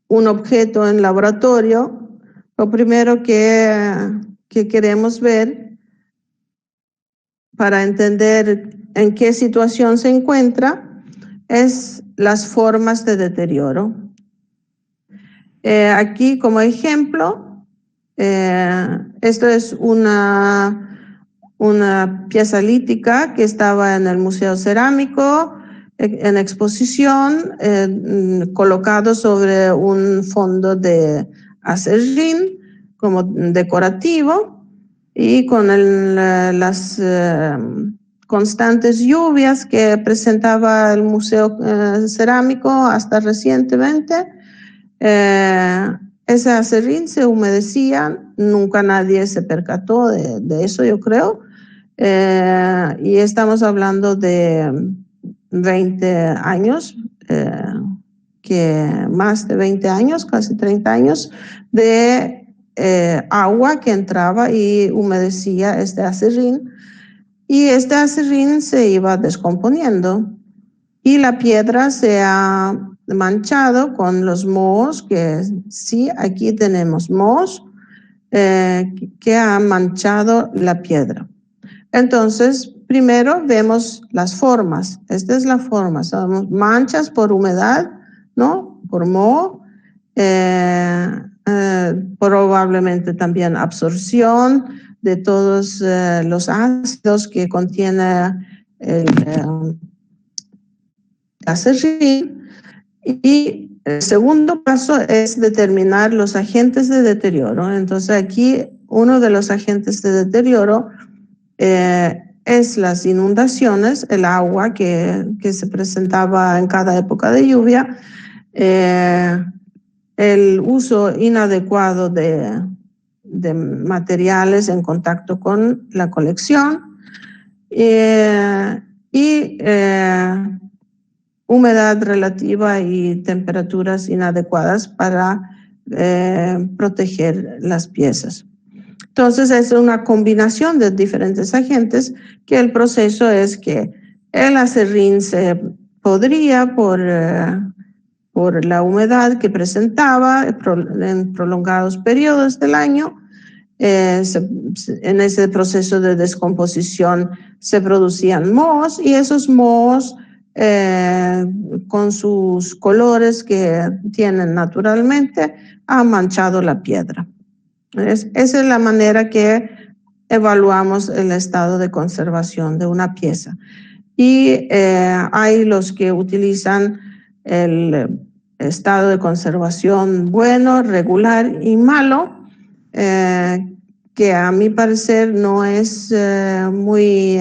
un objeto en laboratorio, lo primero que queremos ver para entender en qué situación se encuentra es las formas de deterioro. Aquí como ejemplo, esto es una pieza lítica que estaba en el Museo Cerámico en exposición, colocado sobre un fondo de acerrín como decorativo y con las constantes lluvias que presentaba el Museo Cerámico hasta recientemente. Ese acerrín se humedecía, nunca nadie se percató de eso, yo creo, y estamos hablando de 20 años, que más de 20 años, casi 30 años, de agua que entraba y humedecía este acerrín, y este acerrín se iba descomponiendo, y la piedra se ha manchado con los mohos, que sí, aquí tenemos mohos que han manchado la piedra. Entonces, primero vemos las formas. Esta es la forma, son manchas por humedad, ¿no? Por moho, probablemente también absorción de todos los ácidos que contiene el acerrín. Y el segundo paso es determinar los agentes de deterioro. Entonces aquí uno de los agentes de deterioro es las inundaciones, el agua que se presentaba en cada época de lluvia, el uso inadecuado de materiales en contacto con la colección y humedad relativa y temperaturas inadecuadas para proteger las piezas. Entonces es una combinación de diferentes agentes que el proceso es que el acerrín se podría por por la humedad que presentaba en prolongados periodos del año. En ese proceso de descomposición se producían mohos y esos mohos con sus colores que tienen naturalmente han manchado la piedra. Esa es la manera que evaluamos el estado de conservación de una pieza. Y hay los que utilizan el estado de conservación bueno, regular y malo, que a mi parecer no es muy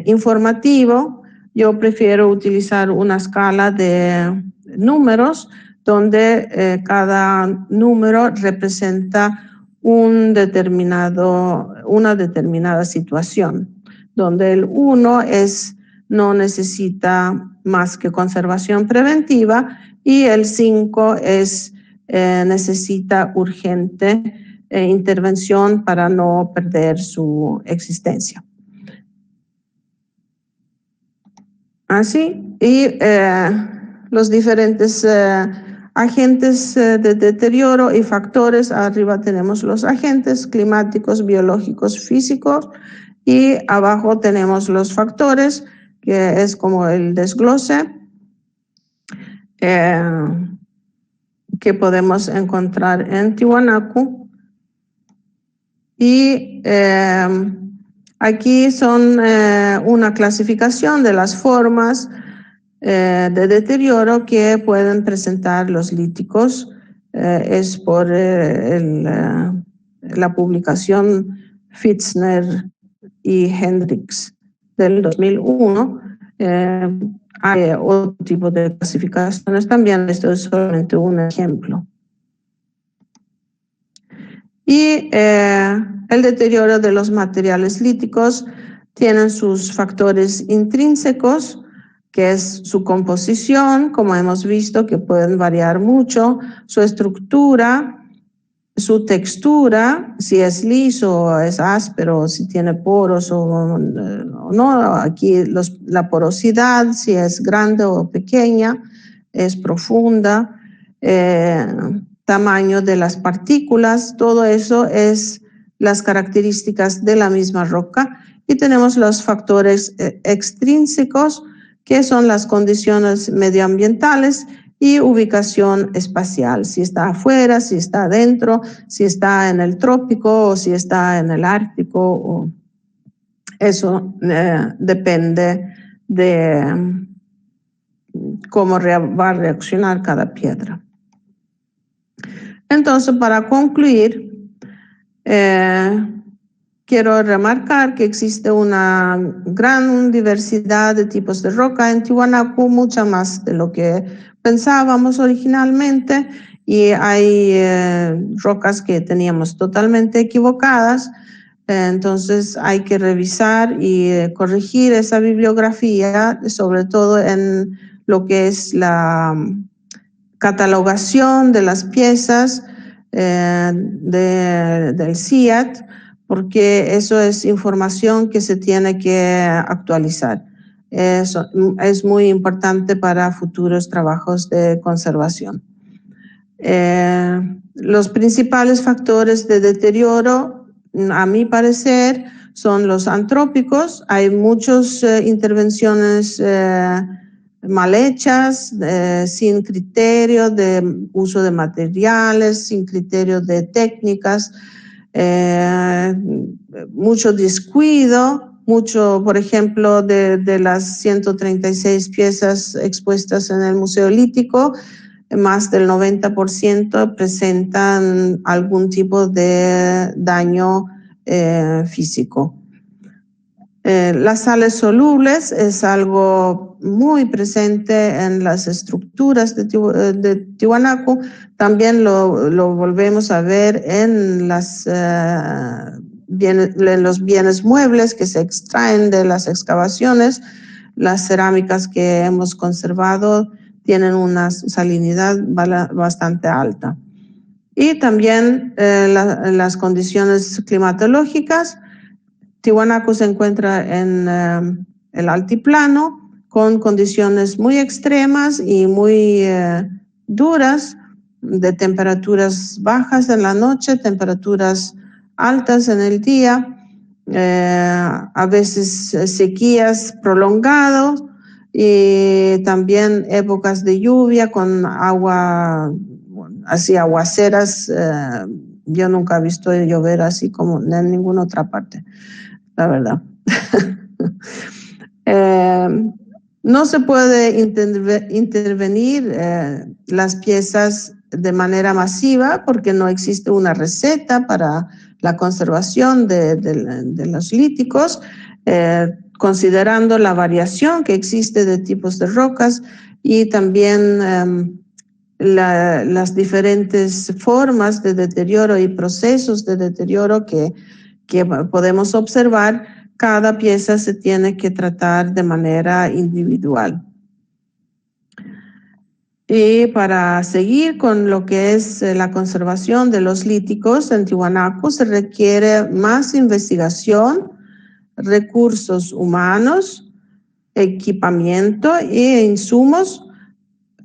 informativo. Yo prefiero utilizar una escala de números donde cada número representa una determinada situación, donde el 1 no necesita más que conservación preventiva y el 5 necesita urgente intervención para no perder su existencia. Así, y los diferentes agentes de deterioro y factores. Arriba tenemos los agentes climáticos, biológicos, físicos, y abajo tenemos los factores, que es como el desglose que podemos encontrar en Tiwanaku. Y aquí son una clasificación de las formas de deterioro que pueden presentar los líticos. Es por la publicación Fitzner y Hendricks del 2001. Hay otro tipo de clasificaciones también. Esto es solamente un ejemplo. Y el deterioro de los materiales líticos tienen sus factores intrínsecos, que es su composición, como hemos visto, que pueden variar mucho, su estructura, su textura, si es liso o es áspero, si tiene poros o no, aquí la porosidad, si es grande o pequeña, es profunda, tamaño de las partículas, todo eso es las características de la misma roca. Y tenemos los factores extrínsecos, que son las condiciones medioambientales y ubicación espacial, si está afuera, si está adentro, si está en el trópico o si está en el ártico. Eso depende de cómo va a reaccionar cada piedra. Entonces, para concluir, quiero remarcar que existe una gran diversidad de tipos de roca en Tiwanaku, mucha más de lo que pensábamos originalmente, y hay rocas que teníamos totalmente equivocadas. Entonces hay que revisar y corregir esa bibliografía, sobre todo en lo que es la catalogación de las piezas del CIAT, porque eso es información que se tiene que actualizar. Eso es muy importante para futuros trabajos de conservación. Los principales factores de deterioro, a mi parecer, son los antrópicos. Hay muchas intervenciones mal hechas, sin criterio de uso de materiales, sin criterio de técnicas, mucho descuido, mucho, por ejemplo, de las 136 piezas expuestas en el Museo Lítico, más del 90% presentan algún tipo de daño físico. Las sales solubles es algo muy presente en las estructuras de Tiwanaku. También lo volvemos a ver en los bienes muebles que se extraen de las excavaciones. Las cerámicas que hemos conservado tienen una salinidad bastante alta. Y también las condiciones climatológicas. Tiwanaku se encuentra en el altiplano, con condiciones muy extremas y muy duras, de temperaturas bajas en la noche, temperaturas altas en el día, a veces sequías prolongadas y también épocas de lluvia con agua, así aguaceras. Yo nunca he visto llover así como en ninguna otra parte, la verdad. No se puede intervenir las piezas de manera masiva porque no existe una receta para la conservación de los líticos, considerando la variación que existe de tipos de rocas y también las diferentes formas de deterioro y procesos de deterioro que podemos observar. Cada pieza se tiene que tratar de manera individual. Y para seguir con lo que es la conservación de los líticos en Tiwanaku se requiere más investigación, recursos humanos, equipamiento e insumos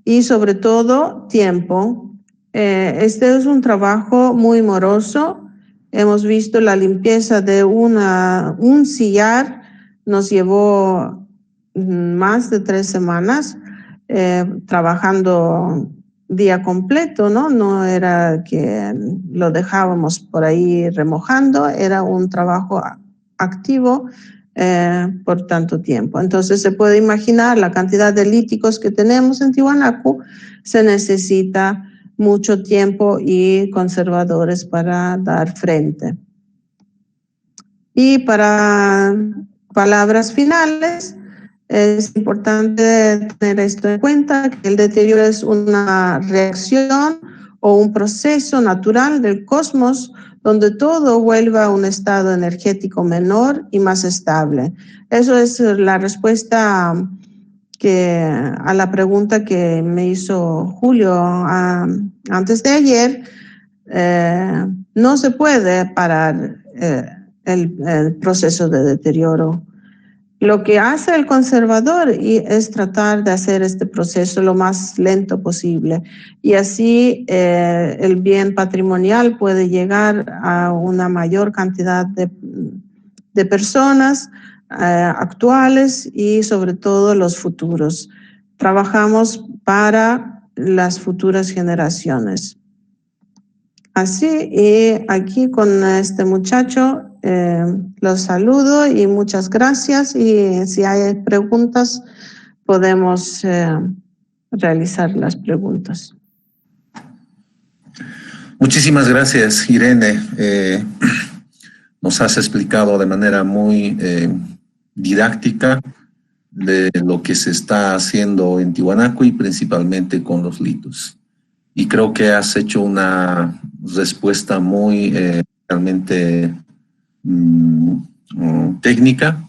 y sobre todo tiempo. Este es un trabajo muy moroso. Hemos visto la limpieza de un sillar, nos llevó más de 3 semanas trabajando día completo, ¿no? No era que lo dejábamos por ahí remojando, era un trabajo activo por tanto tiempo. Entonces se puede imaginar la cantidad de líticos que tenemos en Tiwanaku, se necesita mucho tiempo y conservadores para dar frente. Y para palabras finales, es importante tener esto en cuenta, que el deterioro es una reacción o un proceso natural del cosmos donde todo vuelve a un estado energético menor y más estable. Eso es la respuesta a la pregunta que me hizo Julio antes de ayer. No se puede parar el proceso de deterioro. Lo que hace el conservador es tratar de hacer este proceso lo más lento posible y así el bien patrimonial puede llegar a una mayor cantidad de personas actuales y sobre todo los futuros. Trabajamos para las futuras generaciones. Así, y aquí con este muchacho los saludo y muchas gracias, y si hay preguntas podemos realizar las preguntas. Muchísimas gracias, Irene. Nos has explicado de manera muy didáctica de lo que se está haciendo en Tiwanaku y principalmente con los litos. Y creo que has hecho una respuesta muy realmente técnica.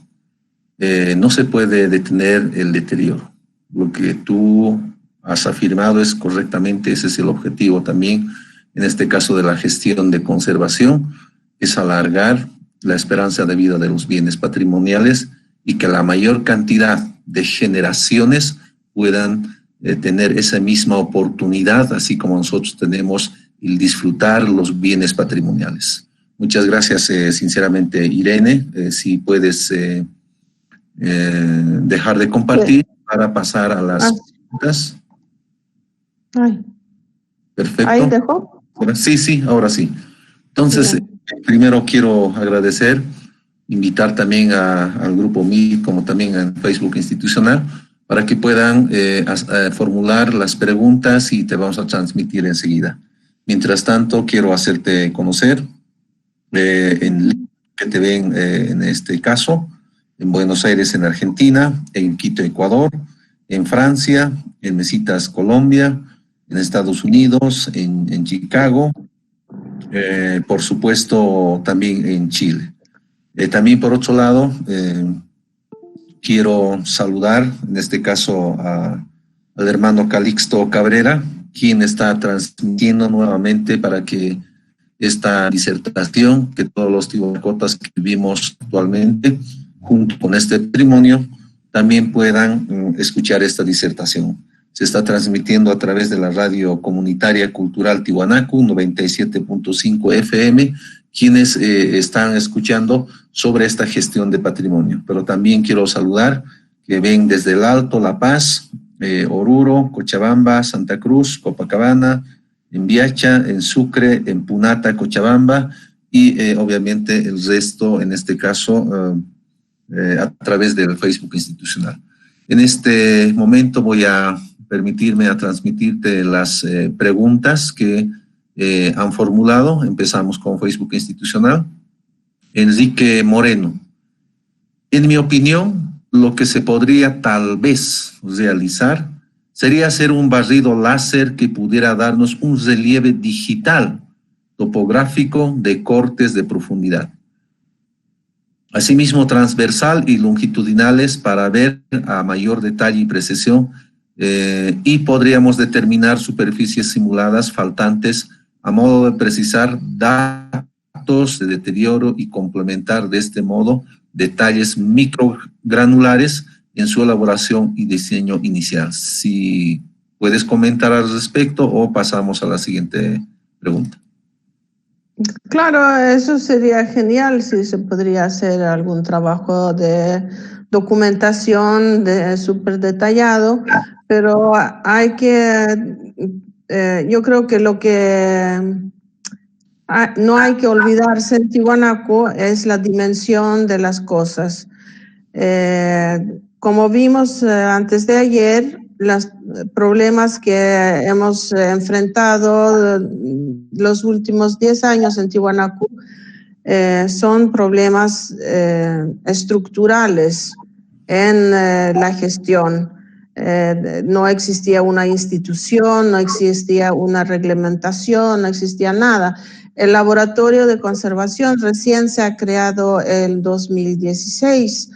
No se puede detener el deterioro. Lo que tú has afirmado es correctamente, ese es el objetivo también, en este caso de la gestión de conservación, es alargar la esperanza de vida de los bienes patrimoniales y que la mayor cantidad de generaciones puedan tener esa misma oportunidad, así como nosotros tenemos el disfrutar los bienes patrimoniales. Muchas gracias, sinceramente, Irene. Si puedes dejar de compartir para pasar a las preguntas. Perfecto. ¿Ahí dejó? Sí, ahora sí. Entonces, primero quiero agradecer, invitar también al grupo Meet, como también en Facebook Institucional, para que puedan formular las preguntas y te vamos a transmitir enseguida. Mientras tanto, quiero hacerte conocer en que te ven en este caso, en Buenos Aires, en Argentina, en Quito, Ecuador, en Francia, en Mesitas, Colombia, en Estados Unidos, en Chicago, por supuesto también en Chile. También por otro lado, quiero saludar en este caso al hermano Calixto Cabrera, quien está transmitiendo nuevamente para que esta disertación que todos los tiwanacotas que vivimos actualmente junto con este patrimonio también puedan escuchar esta disertación. Se está transmitiendo a través de la radio comunitaria cultural Tiwanaku 97.5 FM, quienes están escuchando sobre esta gestión de patrimonio. Pero también quiero saludar que ven desde el Alto, La Paz, Oruro, Cochabamba, Santa Cruz, Copacabana, en Viacha, en Sucre, en Punata, Cochabamba, y obviamente el resto, en este caso, a través del Facebook institucional. En este momento voy a permitirme a transmitirte las preguntas que han formulado. Empezamos con Facebook institucional. Enrique Moreno. En mi opinión, lo que se podría tal vez realizar sería hacer un barrido láser que pudiera darnos un relieve digital topográfico de cortes de profundidad. Asimismo, transversal y longitudinales para ver a mayor detalle y precisión, y podríamos determinar superficies simuladas faltantes a modo de precisar datos de deterioro y complementar de este modo detalles microgranulares en su elaboración y diseño inicial. Si puedes comentar al respecto o pasamos a la siguiente pregunta. Claro, eso sería genial si se podría hacer algún trabajo de documentación súper detallado, pero hay que, yo creo que lo que no hay que olvidarse en Tiwanaku es la dimensión de las cosas. Como vimos antes de ayer, los problemas que hemos enfrentado los últimos 10 años en Tiwanaku son problemas estructurales en la gestión. No existía una institución, no existía una reglamentación, no existía nada. El laboratorio de conservación recién se ha creado en 2016.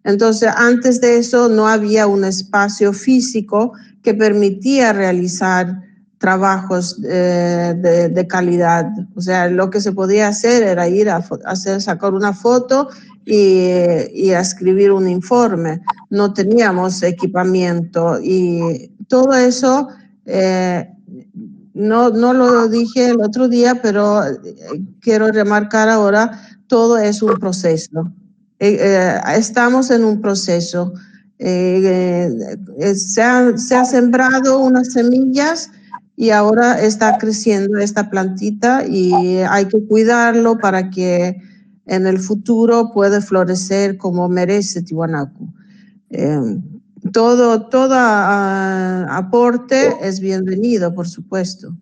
Entonces, antes de eso no había un espacio físico que permitía realizar trabajos de calidad. O sea, lo que se podía hacer era ir a sacar una foto y a escribir un informe. No teníamos equipamiento y todo eso, no lo dije el otro día, pero quiero remarcar ahora, todo es un proceso. Estamos en un proceso. Se ha sembrado unas semillas y ahora está creciendo esta plantita y hay que cuidarlo para que en el futuro pueda florecer como merece Tiwanaku. Todo aporte es bienvenido, por supuesto.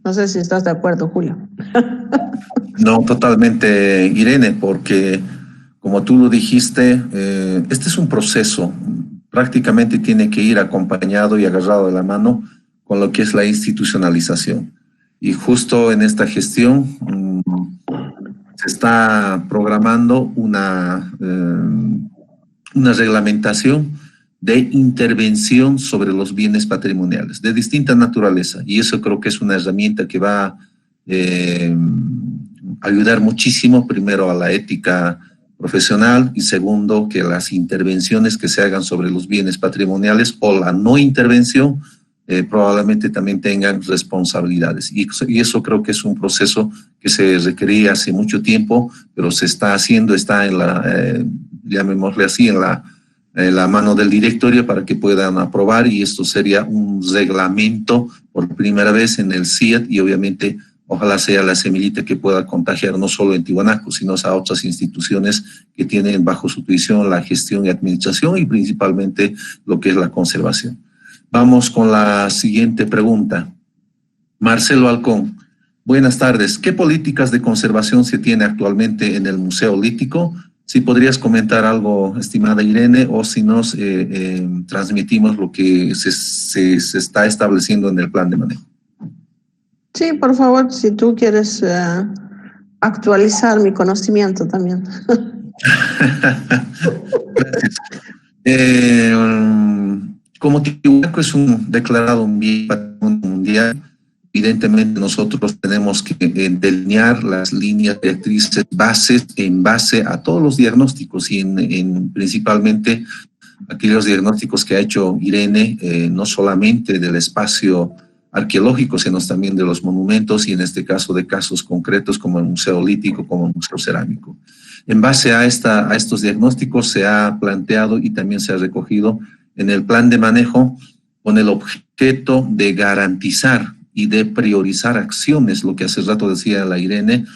No sé si estás de acuerdo, Julio. No, totalmente, Irene, porque como tú lo dijiste, este es un proceso, prácticamente tiene que ir acompañado y agarrado de la mano con lo que es la institucionalización. Y justo en esta gestión se está programando una reglamentación de intervención sobre los bienes patrimoniales de distinta naturaleza, y eso creo que es una herramienta que va a ayudar muchísimo, primero a la ética profesional y segundo que las intervenciones que se hagan sobre los bienes patrimoniales o la no intervención probablemente también tengan responsabilidades, y eso creo que es un proceso que se requería hace mucho tiempo, pero se está haciendo, está en la, llamémosle así, en la mano del directorio para que puedan aprobar, y esto sería un reglamento por primera vez en el CIET, y obviamente ojalá sea la semillita que pueda contagiar no solo en Tiwanaku, sino a otras instituciones que tienen bajo su tuición la gestión y administración y principalmente lo que es la conservación. Vamos con la siguiente pregunta. Marcelo Alcón. Buenas tardes. ¿Qué políticas de conservación se tiene actualmente en el Museo Lítico? Si podrías comentar algo, estimada Irene, o si nos transmitimos lo que se está estableciendo en el plan de manejo. Sí, por favor, si tú quieres actualizar mi conocimiento también. Gracias. Como Tiwanaku es un declarado un bien patrimonio mundial, evidentemente nosotros tenemos que delinear las líneas directrices bases en base a todos los diagnósticos y principalmente aquellos diagnósticos que ha hecho Irene, no solamente del espacio arqueológico, sino también de los monumentos y en este caso de casos concretos como el Museo Lítico, como el Museo Cerámico. En base a estos diagnósticos se ha planteado y también se ha recogido en el plan de manejo con el objeto de garantizar y de priorizar acciones, lo que hace rato decía la Irene,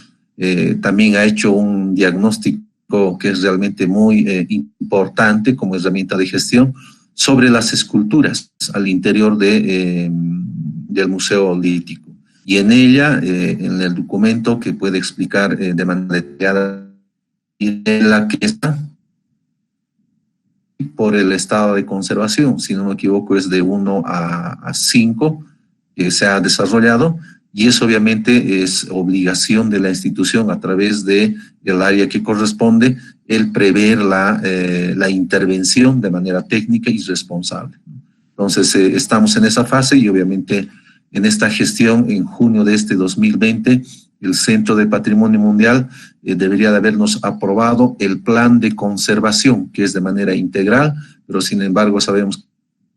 también ha hecho un diagnóstico que es realmente muy importante como herramienta de gestión sobre las esculturas al interior del Museo Lítico. Y en ella, en el documento que puede explicar de manera detallada en la que está por el estado de conservación, si no me equivoco es de 1 a 5 que se ha desarrollado, y eso obviamente es obligación de la institución a través del área que corresponde el prever la intervención de manera técnica y responsable. Entonces estamos en esa fase y obviamente en esta gestión en junio de este 2020 el Centro de Patrimonio Mundial debería de habernos aprobado el plan de conservación, que es de manera integral, pero sin embargo sabemos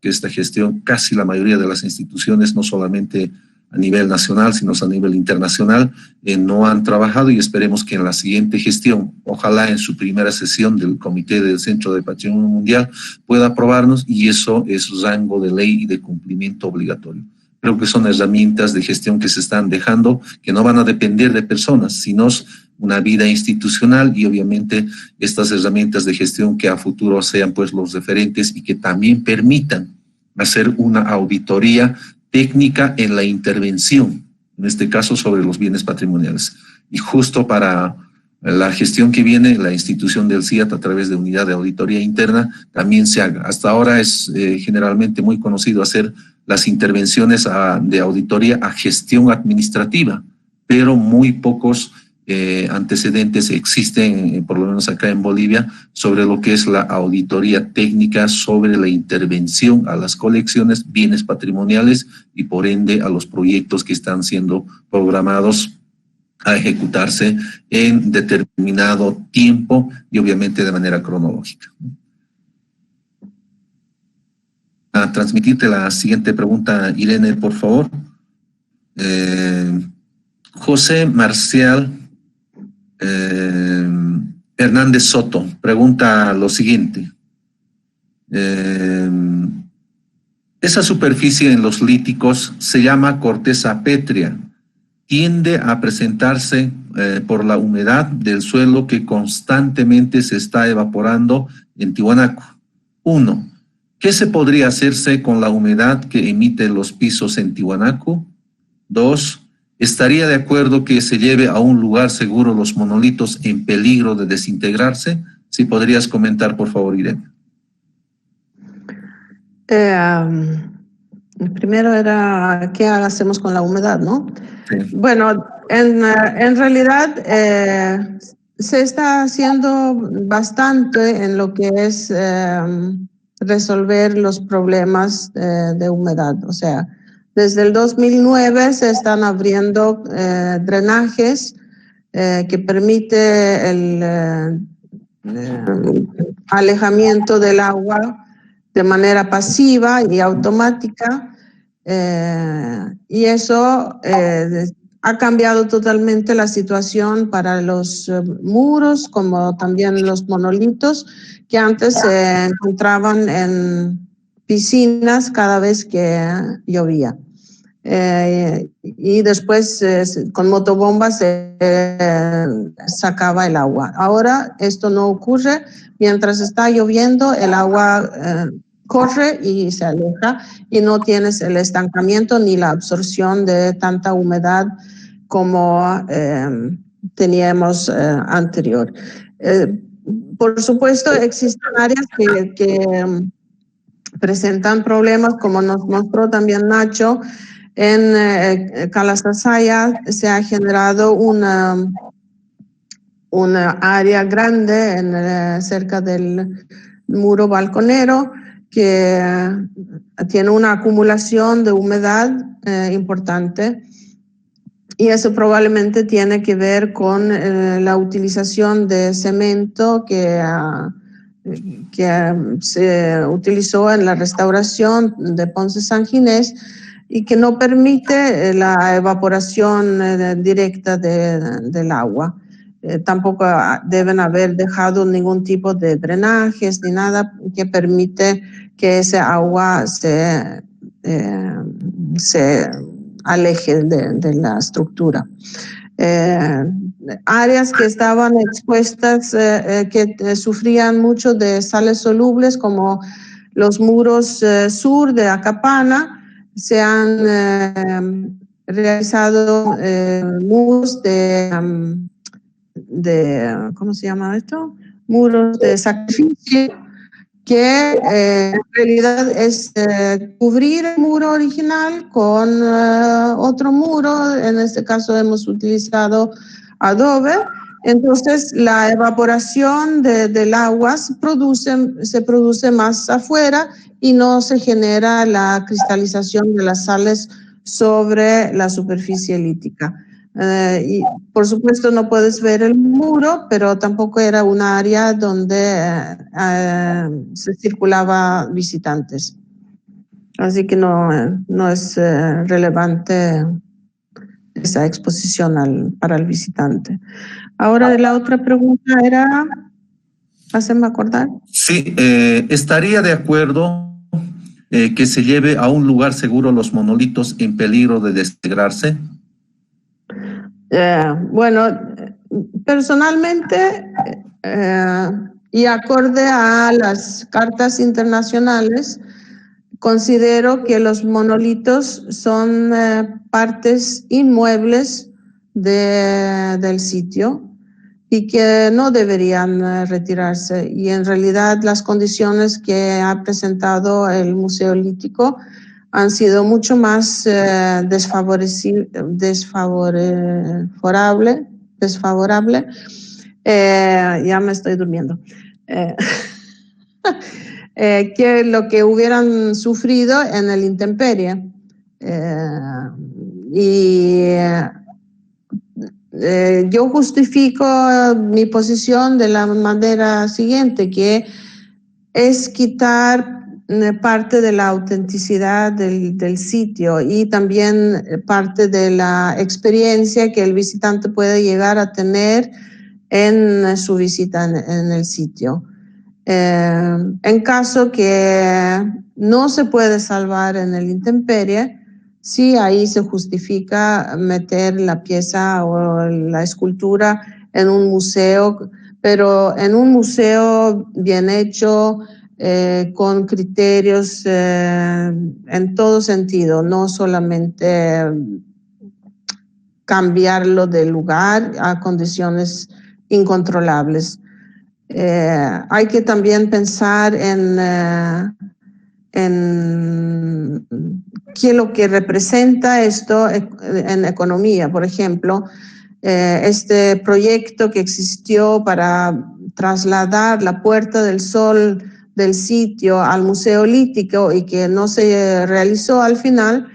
que esta gestión, casi la mayoría de las instituciones, no solamente a nivel nacional, sino a nivel internacional, no han trabajado y esperemos que en la siguiente gestión, ojalá en su primera sesión del Comité del Centro de Patrimonio Mundial, pueda aprobarnos y eso es rango de ley y de cumplimiento obligatorio. Creo que son herramientas de gestión que se están dejando, que no van a depender de personas, sino una vida institucional y obviamente estas herramientas de gestión que a futuro sean pues los referentes y que también permitan hacer una auditoría técnica en la intervención, en este caso sobre los bienes patrimoniales. Y justo para la gestión que viene, la institución del CIAT a través de unidad de auditoría interna también se haga. Hasta ahora es generalmente muy conocido hacer las intervenciones de auditoría a gestión administrativa, pero muy pocos antecedentes existen, por lo menos acá en Bolivia, sobre lo que es la auditoría técnica sobre la intervención a las colecciones, bienes patrimoniales y por ende a los proyectos que están siendo programados a ejecutarse en determinado tiempo y obviamente de manera cronológica. A transmitirte la siguiente pregunta, Irene, por favor. José Marcial Hernández Soto pregunta lo siguiente. Esa superficie en los líticos se llama corteza pétrea. Tiende a presentarse por la humedad del suelo que constantemente se está evaporando en Tiwanaku. 1. ¿Qué se podría hacerse con la humedad que emiten los pisos en Tiwanaku? 2. ¿Estaría de acuerdo que se lleve a un lugar seguro los monolitos en peligro de desintegrarse? Si podrías comentar, por favor, Irene. Primero era qué hacemos con la humedad, ¿no? Sí. Bueno, en realidad se está haciendo bastante en lo que es resolver los problemas de humedad. O sea, desde el 2009 se están abriendo drenajes que permite el alejamiento del agua de manera pasiva y automática, y eso ha cambiado totalmente la situación para los muros, como también los monolitos, que antes se encontraban en piscinas cada vez que llovía. Y después con motobombas se sacaba el agua. Ahora esto no ocurre. Mientras está lloviendo, el agua corre y se aleja y no tienes el estancamiento ni la absorción de tanta humedad como teníamos anterior. Por supuesto, existen áreas que presentan problemas, como nos mostró también Nacho. En Calasasaya se ha generado una área grande cerca del muro balconero que tiene una acumulación de humedad importante. Y eso probablemente tiene que ver con la utilización de cemento que se utilizó en la restauración de Ponce San Ginés y que no permite la evaporación directa del agua. Tampoco deben haber dejado ningún tipo de drenajes ni nada que permite que ese agua se aleje de la estructura. Áreas que estaban expuestas, que sufrían mucho de sales solubles, como los muros sur de Acapana, se han realizado muros de, ¿cómo se llama esto? Muros de sacrificio, que en realidad es cubrir el muro original con otro muro. En este caso hemos utilizado adobe. Entonces la evaporación del agua se produce más afuera y no se genera la cristalización de las sales sobre la superficie lítica. Y por supuesto no puedes ver el muro, pero tampoco era un área donde se circulaba visitantes. Así que no es relevante esa exposición para el visitante. Ahora la otra pregunta era, ¿haceme acordar? Sí, estaría de acuerdo que se lleve a un lugar seguro los monolitos en peligro de desintegrarse. Bueno, personalmente y acorde a las cartas internacionales, considero que los monolitos son partes inmuebles del sitio y que no deberían retirarse. Y en realidad las condiciones que ha presentado el Museo Lítico han sido mucho más desfavorable, ya me estoy durmiendo, que lo que hubieran sufrido en el intemperie. Yo justifico mi posición de la manera siguiente, que es quitar parte de la autenticidad del sitio y también parte de la experiencia que el visitante puede llegar a tener en su visita en el sitio. En caso que no se puede salvar en el intemperie, sí, ahí se justifica meter la pieza o la escultura en un museo, pero en un museo bien hecho, con criterios en todo sentido, no solamente cambiarlo de lugar a condiciones incontrolables. Hay que también pensar en qué es lo que representa esto en economía. Por ejemplo, este proyecto que existió para trasladar la Puerta del Sol del sitio al Museo Lítico y que no se realizó al final,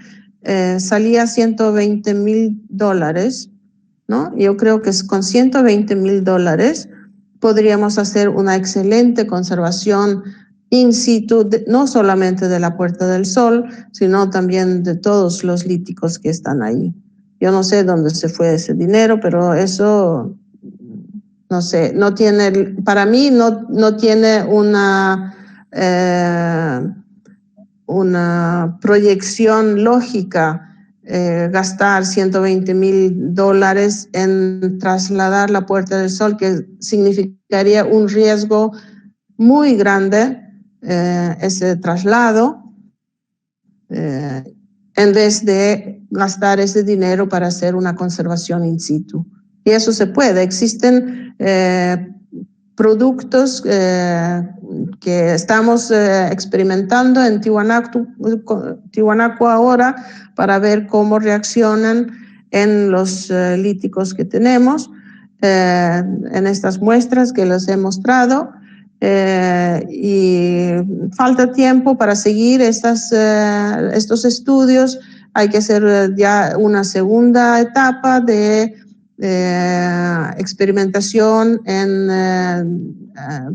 salía $120,000, ¿no? Yo creo que con $120,000 podríamos hacer una excelente conservación in situ, no solamente de la Puerta del Sol, sino también de todos los líticos que están ahí. Yo no sé dónde se fue ese dinero, pero eso, no sé, no tiene, para mí no tiene una proyección lógica gastar $120,000 en trasladar la Puerta del Sol, que significaría un riesgo muy grande, ese traslado, en vez de gastar ese dinero para hacer una conservación in situ. Y eso se puede. Existen productos que estamos experimentando en Tiwanaku ahora para ver cómo reaccionan en los líticos que tenemos, en estas muestras que les he mostrado. Y falta tiempo para seguir estos estudios. hay que hacer ya una segunda etapa de experimentación en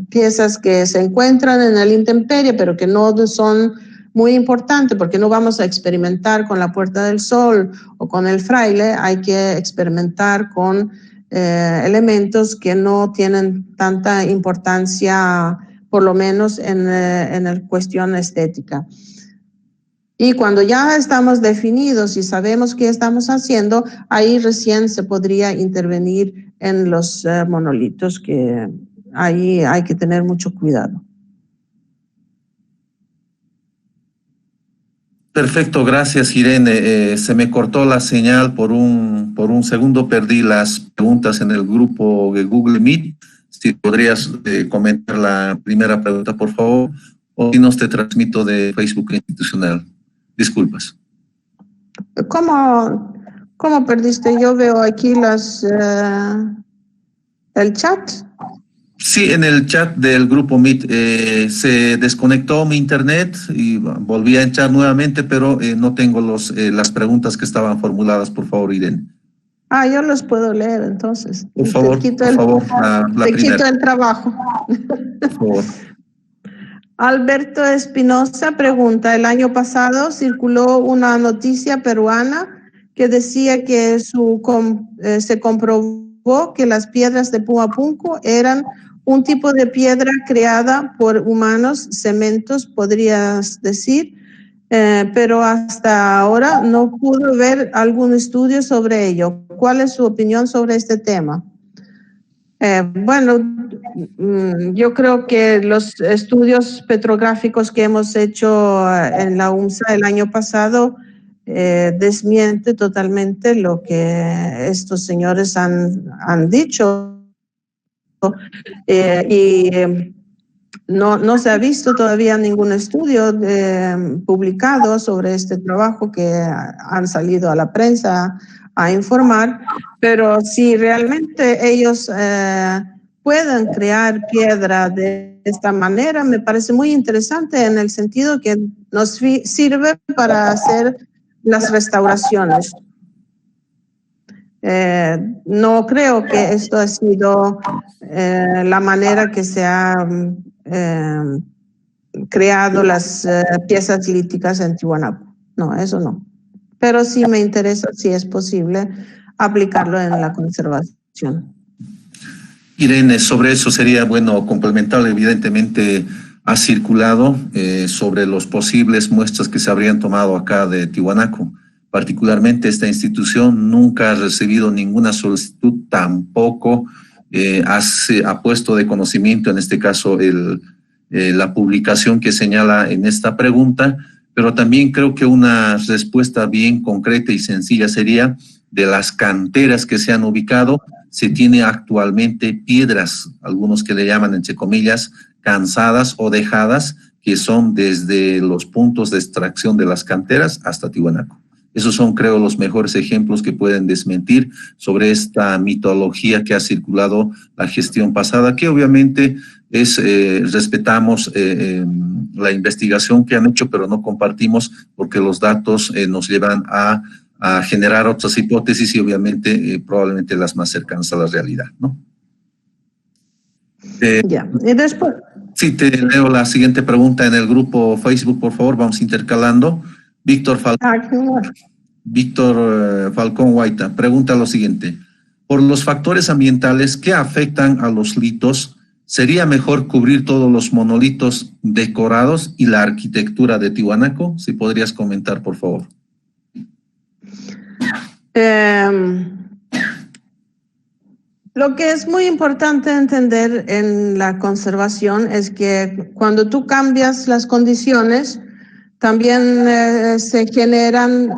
piezas que se encuentran en el intemperie, pero que no son muy importantes, porque no vamos a experimentar con la Puerta del Sol o con el Fraile, hay que experimentar con elementos que no tienen tanta importancia, por lo menos en la cuestión estética. Y cuando ya estamos definidos y sabemos qué estamos haciendo, ahí recién se podría intervenir en los monolitos, que ahí hay que tener mucho cuidado. Perfecto, gracias Irene. Se me cortó la señal por un segundo, perdí las preguntas en el grupo de Google Meet. Si podrías comentar la primera pregunta, por favor, o si no te transmito de Facebook institucional. Disculpas. ¿Cómo perdiste? Yo veo aquí el chat. Sí, en el chat del grupo Meet se desconectó mi internet y volví a entrar nuevamente, pero no tengo las preguntas que estaban formuladas. Por favor, Irene. Yo los puedo leer entonces. Por favor, te quito el trabajo. Por favor. Alberto Espinosa pregunta, el año pasado circuló una noticia peruana que decía que se comprobó que las piedras de Pumapunku eran un tipo de piedra creada por humanos, cementos, podrías decir, pero hasta ahora no pudo ver algún estudio sobre ello. ¿Cuál es su opinión sobre este tema? Bueno, yo creo que los estudios petrográficos que hemos hecho en la UMSA el año pasado desmiente totalmente lo que estos señores han dicho. No se ha visto todavía ningún estudio publicado sobre este trabajo que han salido a la prensa a informar, pero si realmente ellos pueden crear piedra de esta manera, me parece muy interesante en el sentido que nos sirve para hacer las restauraciones. No creo que esto ha sido la manera que se ha creado las piezas líticas en Tiwanaku. No, eso no. Pero sí me interesa si es posible aplicarlo en la conservación. Irene, sobre eso sería bueno complementar. Evidentemente ha circulado sobre los posibles muestras que se habrían tomado acá de Tiwanaku. Particularmente esta institución nunca ha recibido ninguna solicitud, tampoco ha puesto de conocimiento, en este caso, la publicación que señala en esta pregunta, pero también creo que una respuesta bien concreta y sencilla sería: de las canteras que se han ubicado, se tiene actualmente piedras, algunos que le llaman, entre comillas, cansadas o dejadas, que son desde los puntos de extracción de las canteras hasta Tiwanaku. Esos son, creo, los mejores ejemplos que pueden desmentir sobre esta mitología que ha circulado la gestión pasada, que obviamente respetamos la investigación que han hecho, pero no compartimos porque los datos nos llevan a generar otras hipótesis y obviamente probablemente las más cercanas a la realidad, ¿no? Ya, y después. Sí, te leo la siguiente pregunta en el grupo Facebook, por favor, vamos intercalando. Víctor Falcón Guaita pregunta lo siguiente: por los factores ambientales que afectan a los litos, ¿sería mejor cubrir todos los monolitos decorados y la arquitectura de Tiwanaku? Si podrías comentar, por favor. Lo que es muy importante entender en la conservación es que cuando tú cambias las condiciones, también se generan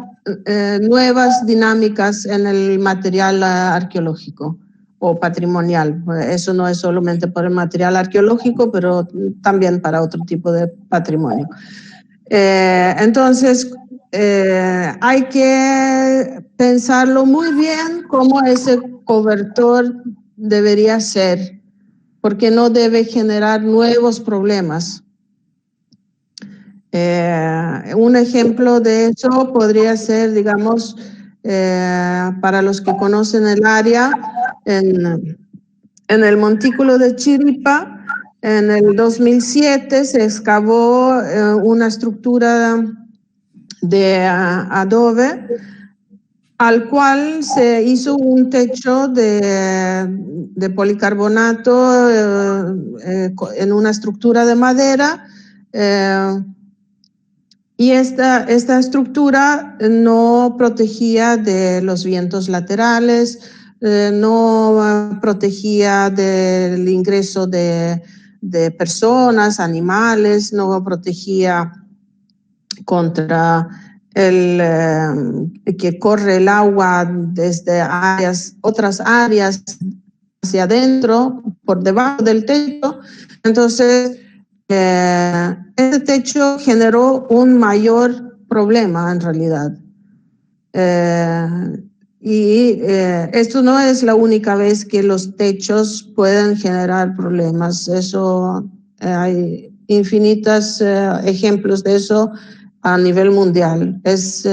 nuevas dinámicas en el material arqueológico o patrimonial. Eso no es solamente por el material arqueológico, pero también para otro tipo de patrimonio. Entonces, hay que pensarlo muy bien cómo ese cobertor debería ser, porque no debe generar nuevos problemas. Un ejemplo de eso podría ser, digamos, para los que conocen el área, en el montículo de Chiripa, en el 2007 se excavó una estructura de adobe al cual se hizo un techo de policarbonato en una estructura de madera, y esta estructura no protegía de los vientos laterales, no protegía del ingreso de personas, animales, no protegía contra que corre el agua desde otras áreas hacia adentro, por debajo del techo. Entonces, este techo generó un mayor problema en realidad. Esto no es la única vez que los techos pueden generar problemas. Eso hay infinitos ejemplos de eso a nivel mundial. Es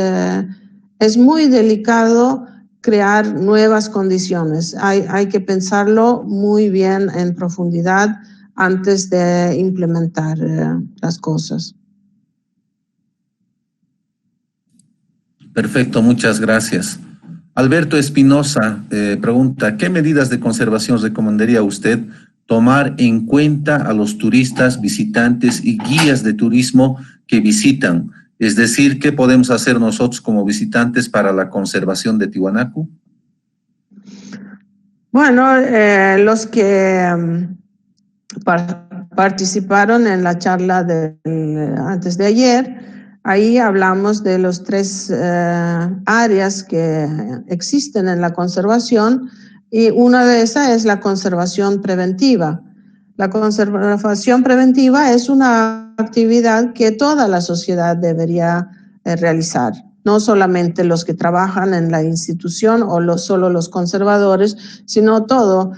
muy delicado crear nuevas condiciones. Hay que pensarlo muy bien en profundidad antes de implementar las cosas. Perfecto, muchas gracias. Alberto Espinosa pregunta, ¿qué medidas de conservación recomendaría usted tomar en cuenta a los turistas, visitantes y guías de turismo que visitan? Es decir, ¿qué podemos hacer nosotros como visitantes para la conservación de Tiwanaku? Bueno, los que participaron en la charla antes de ayer, ahí hablamos de los 3 áreas que existen en la conservación, y una de esas es la conservación preventiva. La conservación preventiva es una actividad que toda la sociedad debería realizar, no solamente los que trabajan en la institución o solo los conservadores, sino todo.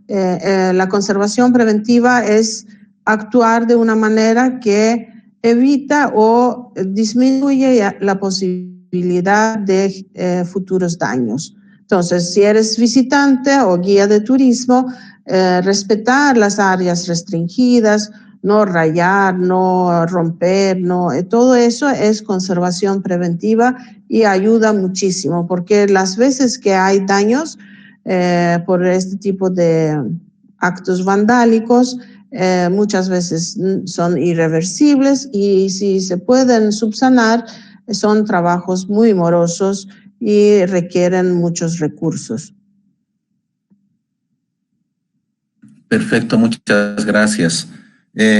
La conservación preventiva es actuar de una manera que evita o disminuye la posibilidad de futuros daños. Entonces, si eres visitante o guía de turismo, respetar las áreas restringidas, no rayar, no romper, todo eso es conservación preventiva y ayuda muchísimo, porque las veces que hay daños por este tipo de actos vandálicos, muchas veces son irreversibles, y si se pueden subsanar, son trabajos muy morosos y requieren muchos recursos. Perfecto, muchas gracias.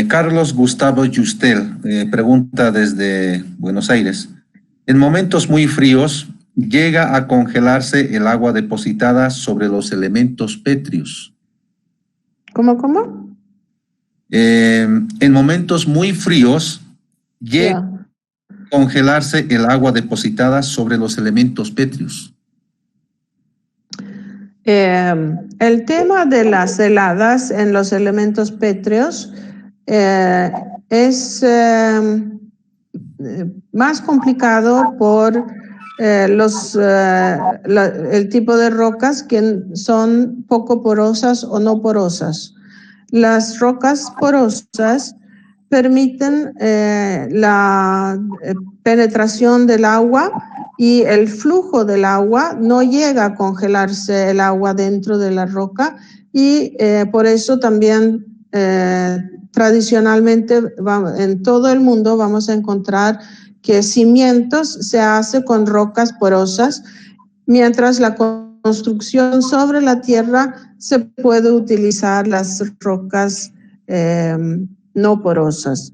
Carlos Gustavo Yustel pregunta desde Buenos Aires. En momentos muy fríos, llega a congelarse el agua depositada sobre los elementos pétreos. ¿Cómo? En momentos muy fríos, llega a congelarse el agua depositada sobre los elementos pétreos. El tema de las heladas en los elementos pétreos es más complicado por el tipo de rocas que son poco porosas o no porosas. Las rocas porosas permiten la penetración del agua, y el flujo del agua no llega a congelarse el agua dentro de la roca, y por eso también tradicionalmente en todo el mundo vamos a encontrar que cimientos se hace con rocas porosas, mientras la construcción sobre la tierra se puede utilizar las rocas no porosas.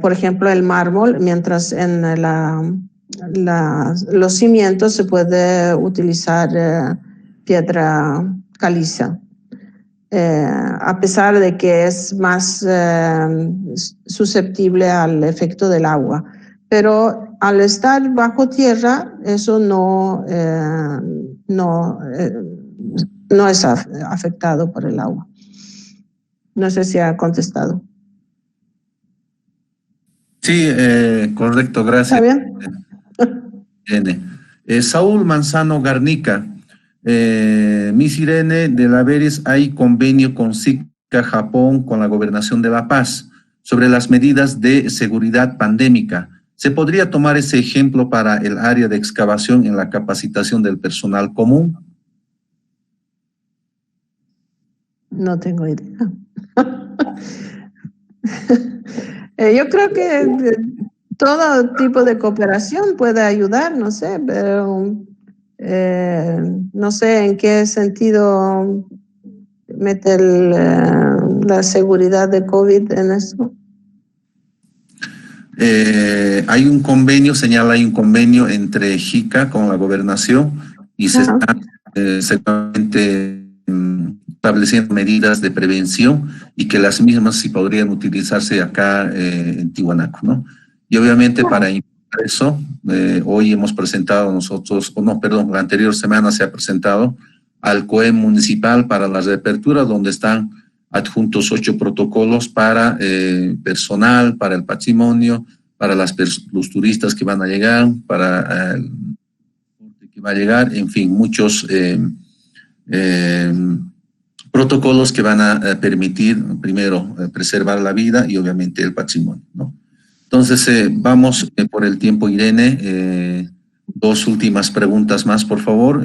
Por ejemplo, el mármol, mientras en los cimientos se puede utilizar piedra caliza, a pesar de que es más susceptible al efecto del agua. Pero al estar bajo tierra, eso no es afectado por el agua. No sé si ha contestado. Sí, correcto, gracias. ¿Está bien? Saúl Manzano Garnica, Miss Irene, de la Veres, hay convenio con SICA Japón, con la Gobernación de La Paz, sobre las medidas de seguridad pandémica. ¿Se podría tomar ese ejemplo para el área de excavación en la capacitación del personal común? No tengo idea. Yo creo que todo tipo de cooperación puede ayudar, no sé, pero no sé en qué sentido mete la seguridad de COVID en eso. Hay un convenio, señala, hay un convenio entre JICA con la gobernación y se está seguramente estableciendo medidas de prevención y que las mismas sí podrían utilizarse acá en Tiwanaku, ¿no? Y obviamente para eso, hoy hemos presentado nosotros, la anterior semana se ha presentado al COEM municipal para la reapertura, donde están adjuntos 8 protocolos para personal, para el patrimonio, para los turistas que van a llegar, para el que va a llegar, en fin, muchos protocolos que van a permitir, primero, preservar la vida y obviamente el patrimonio, ¿no? Entonces, vamos por el tiempo, Irene. 2 últimas preguntas más, por favor.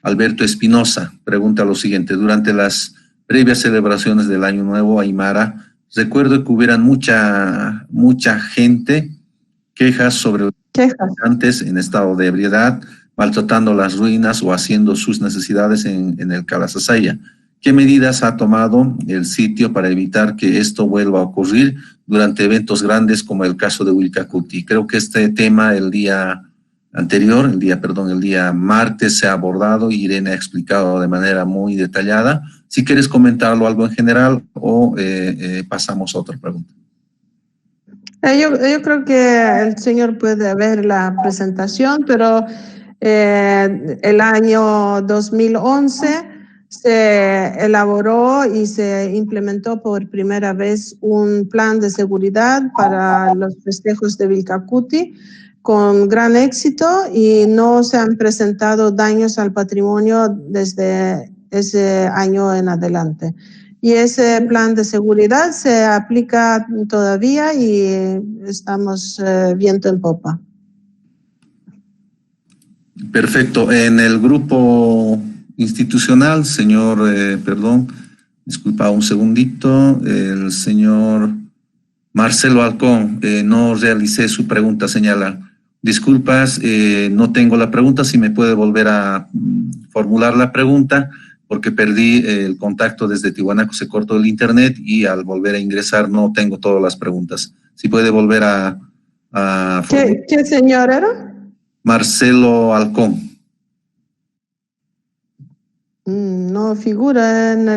Alberto Espinosa pregunta lo siguiente: durante las previas celebraciones del Año Nuevo Aymara, recuerdo que hubieran mucha gente quejas sobre habitantes en estado de ebriedad, maltratando las ruinas o haciendo sus necesidades en el Calasasaya. ¿Qué medidas ha tomado el sitio para evitar que esto vuelva a ocurrir durante eventos grandes como el caso de Wilcacuti? Creo que este tema el día martes se ha abordado y Irene ha explicado de manera muy detallada. Si quieres comentarlo algo en general o pasamos a otra pregunta. Yo creo que el señor puede ver la presentación, pero el año 2011 se elaboró y se implementó por primera vez un plan de seguridad para los festejos de Wilcacuti con gran éxito y no se han presentado daños al patrimonio desde ese año en adelante. Y ese plan de seguridad se aplica todavía y estamos viento en popa. Perfecto. En el grupo institucional, señor, disculpa un segundito, el señor Marcelo Alcón, no realicé su pregunta, señala. Disculpas, no tengo la pregunta, si me puede volver a formular la pregunta, porque perdí el contacto desde Tiwanaku, se cortó el internet y al volver a ingresar no tengo todas las preguntas. Si puede volver a ¿Qué señor era? Marcelo Alcón. No figura en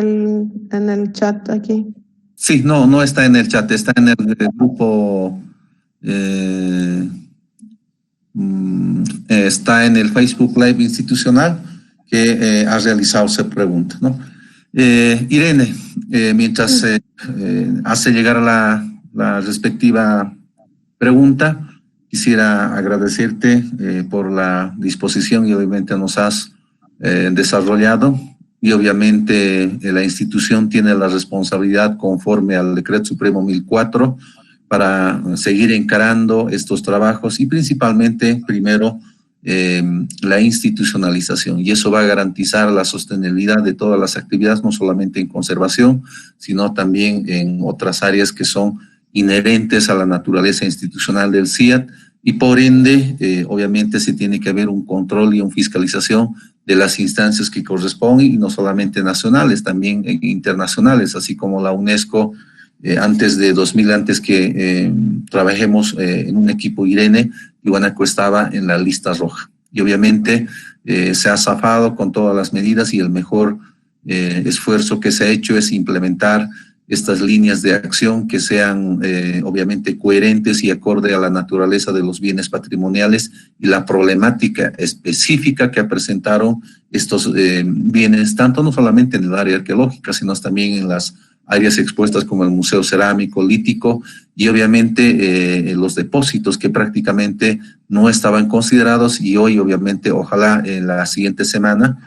el chat aquí. Sí, no está en el chat, está en el grupo, está en el Facebook Live institucional que ha realizado esa pregunta, ¿no? Irene, mientras hace llegar la respectiva pregunta, quisiera agradecerte por la disposición y obviamente nos has desarrollado y obviamente la institución tiene la responsabilidad conforme al Decreto Supremo 1004 para seguir encarando estos trabajos y principalmente, primero, la institucionalización, y eso va a garantizar la sostenibilidad de todas las actividades, no solamente en conservación, sino también en otras áreas que son inherentes a la naturaleza institucional del CIAT y por ende, obviamente se tiene que haber un control y una fiscalización de las instancias que corresponden y no solamente nacionales, también internacionales, así como la UNESCO, antes que trabajemos en un equipo Irene, Tiwanaku estaba en la lista roja. Y obviamente se ha zafado con todas las medidas y el mejor esfuerzo que se ha hecho es implementar estas líneas de acción que sean obviamente coherentes y acorde a la naturaleza de los bienes patrimoniales y la problemática específica que presentaron estos bienes, tanto no solamente en el área arqueológica, sino también en las áreas expuestas como el Museo Cerámico, Lítico y obviamente los depósitos que prácticamente no estaban considerados y hoy obviamente ojalá en la siguiente semana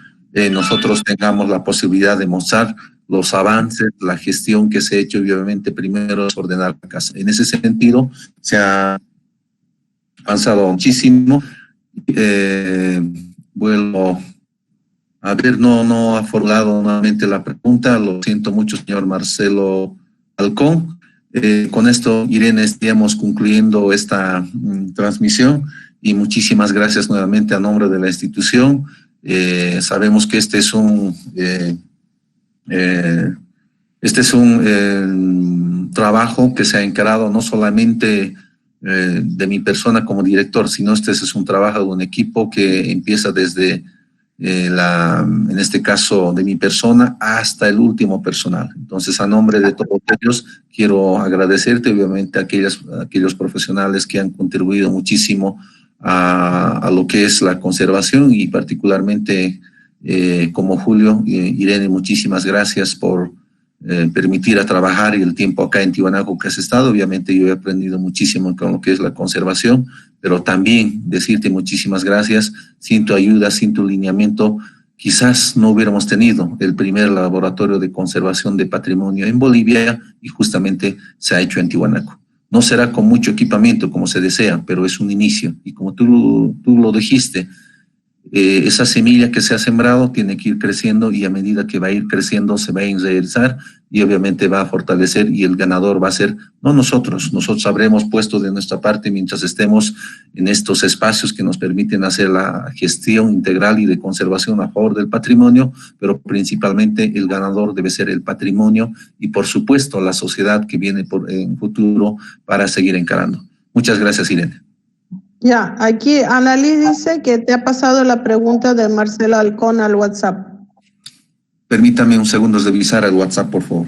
nosotros tengamos la posibilidad de mostrar los avances, la gestión que se ha hecho y obviamente primero es ordenar la casa. En ese sentido se ha avanzado muchísimo. Vuelvo a ver, no ha formulado nuevamente la pregunta, lo siento mucho, señor Marcelo Halcón. Con esto, Irene, estaríamos concluyendo esta transmisión y muchísimas gracias nuevamente a nombre de la institución. Sabemos que este es un trabajo que se ha encarado no solamente de mi persona como director, sino este es un trabajo de un equipo que empieza desde en este caso de mi persona hasta el último personal. Entonces, a nombre de todos ellos, quiero agradecerte obviamente a aquellos profesionales que han contribuido muchísimo a lo que es la conservación y particularmente como Julio, Irene, muchísimas gracias por permitir a trabajar y el tiempo acá en Tiwanaku que has estado. Obviamente yo he aprendido muchísimo con lo que es la conservación, pero también decirte muchísimas gracias. Sin tu ayuda, sin tu lineamiento, quizás no hubiéramos tenido el primer laboratorio de conservación de patrimonio en Bolivia y justamente se ha hecho en Tiwanaku. No será con mucho equipamiento como se desea, pero es un inicio. Y como tú lo dijiste, esa semilla que se ha sembrado tiene que ir creciendo y a medida que va a ir creciendo se va a enraizar y obviamente va a fortalecer y el ganador va a ser, no nosotros habremos puesto de nuestra parte mientras estemos en estos espacios que nos permiten hacer la gestión integral y de conservación a favor del patrimonio, pero principalmente el ganador debe ser el patrimonio y por supuesto la sociedad que viene en futuro para seguir encarando. Muchas gracias, Irene. Ya, aquí Annalí dice que te ha pasado la pregunta de Marcelo Halcón al WhatsApp. Permítame un segundo revisar el WhatsApp, por favor.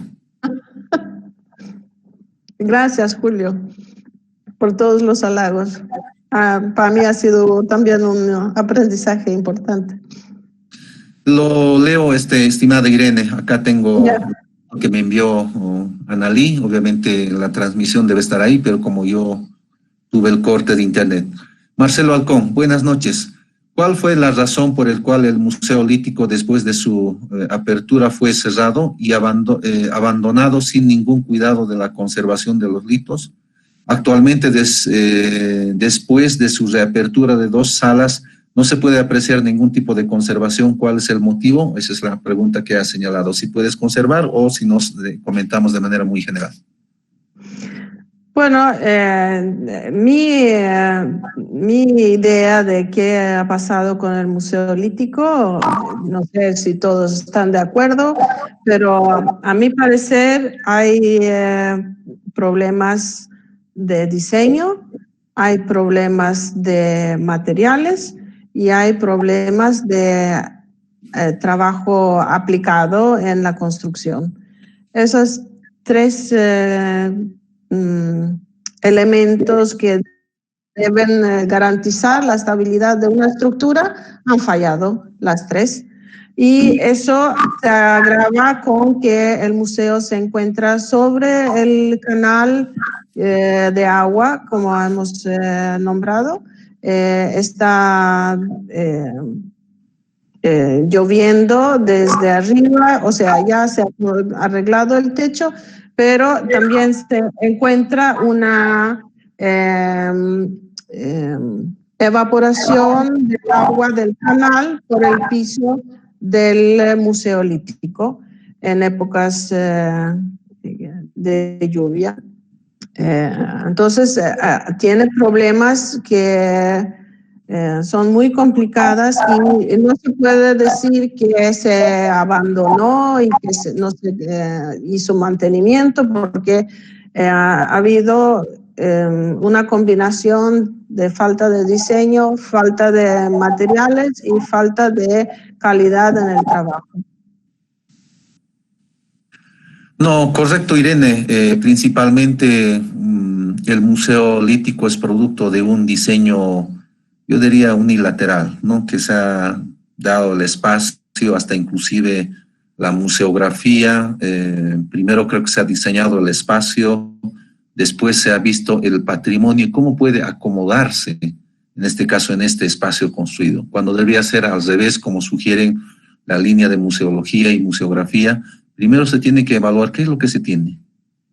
Gracias, Julio, por todos los halagos. Para mí ha sido también un aprendizaje importante. Lo leo, estimada Irene. Acá tengo lo que me envió Annalí. Obviamente la transmisión debe estar ahí, pero como yo tuve el corte de internet. Marcelo Halcón, buenas noches. ¿Cuál fue la razón por la cual el Museo Lítico después de su apertura fue cerrado y abandonado sin ningún cuidado de la conservación de los litos? Actualmente, después de su reapertura de 2 salas, no se puede apreciar ningún tipo de conservación. ¿Cuál es el motivo? Esa es la pregunta que ha señalado. Si puedes conservar o si nos comentamos de manera muy general. Bueno, mi idea de qué ha pasado con el Museo Lítico, no sé si todos están de acuerdo, pero a mi parecer hay problemas de diseño, hay problemas de materiales y hay problemas de trabajo aplicado en la construcción. Esos 3 elementos que deben garantizar la estabilidad de una estructura han fallado las 3 y eso se agrava con que el museo se encuentra sobre el canal de agua, como hemos nombrado. Está lloviendo desde arriba, o sea, ya se ha arreglado el techo, pero también se encuentra una evaporación del agua del canal por el piso del Museo Lítico en épocas de lluvia. Entonces, tiene problemas que son muy complicadas y no se puede decir que se abandonó y que no se hizo mantenimiento porque ha habido una combinación de falta de diseño, falta de materiales y falta de calidad en el trabajo. No, correcto, Irene. Principalmente el Museo Lítico es producto de un diseño, yo diría unilateral, ¿no? Que se ha dado el espacio hasta inclusive la museografía. Primero creo que se ha diseñado el espacio, después se ha visto el patrimonio, cómo puede acomodarse, en este caso, en este espacio construido, cuando debería ser al revés, como sugieren la línea de museología y museografía. Primero se tiene que evaluar qué es lo que se tiene,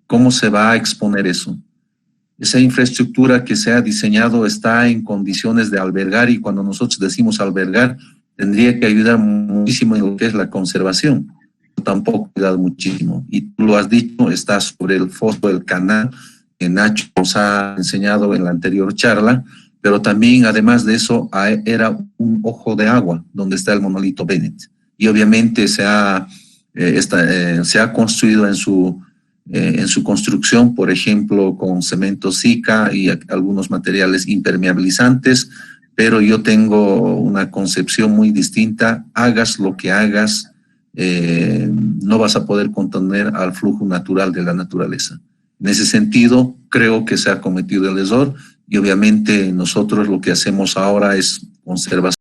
cómo se va a exponer eso. Esa infraestructura que se ha diseñado está en condiciones de albergar, y cuando nosotros decimos albergar, tendría que ayudar muchísimo en lo que es la conservación. Tampoco ha ayudado muchísimo. Y tú lo has dicho, está sobre el foso del canal, que Nacho nos ha enseñado en la anterior charla, pero también, además de eso, era un ojo de agua donde está el monolito Bennett. Y obviamente se ha construido en su construcción, por ejemplo, con cemento Sika y algunos materiales impermeabilizantes, pero yo tengo una concepción muy distinta. Hagas lo que hagas, no vas a poder contener al flujo natural de la naturaleza. En ese sentido, creo que se ha cometido el error, y obviamente nosotros lo que hacemos ahora es conservación.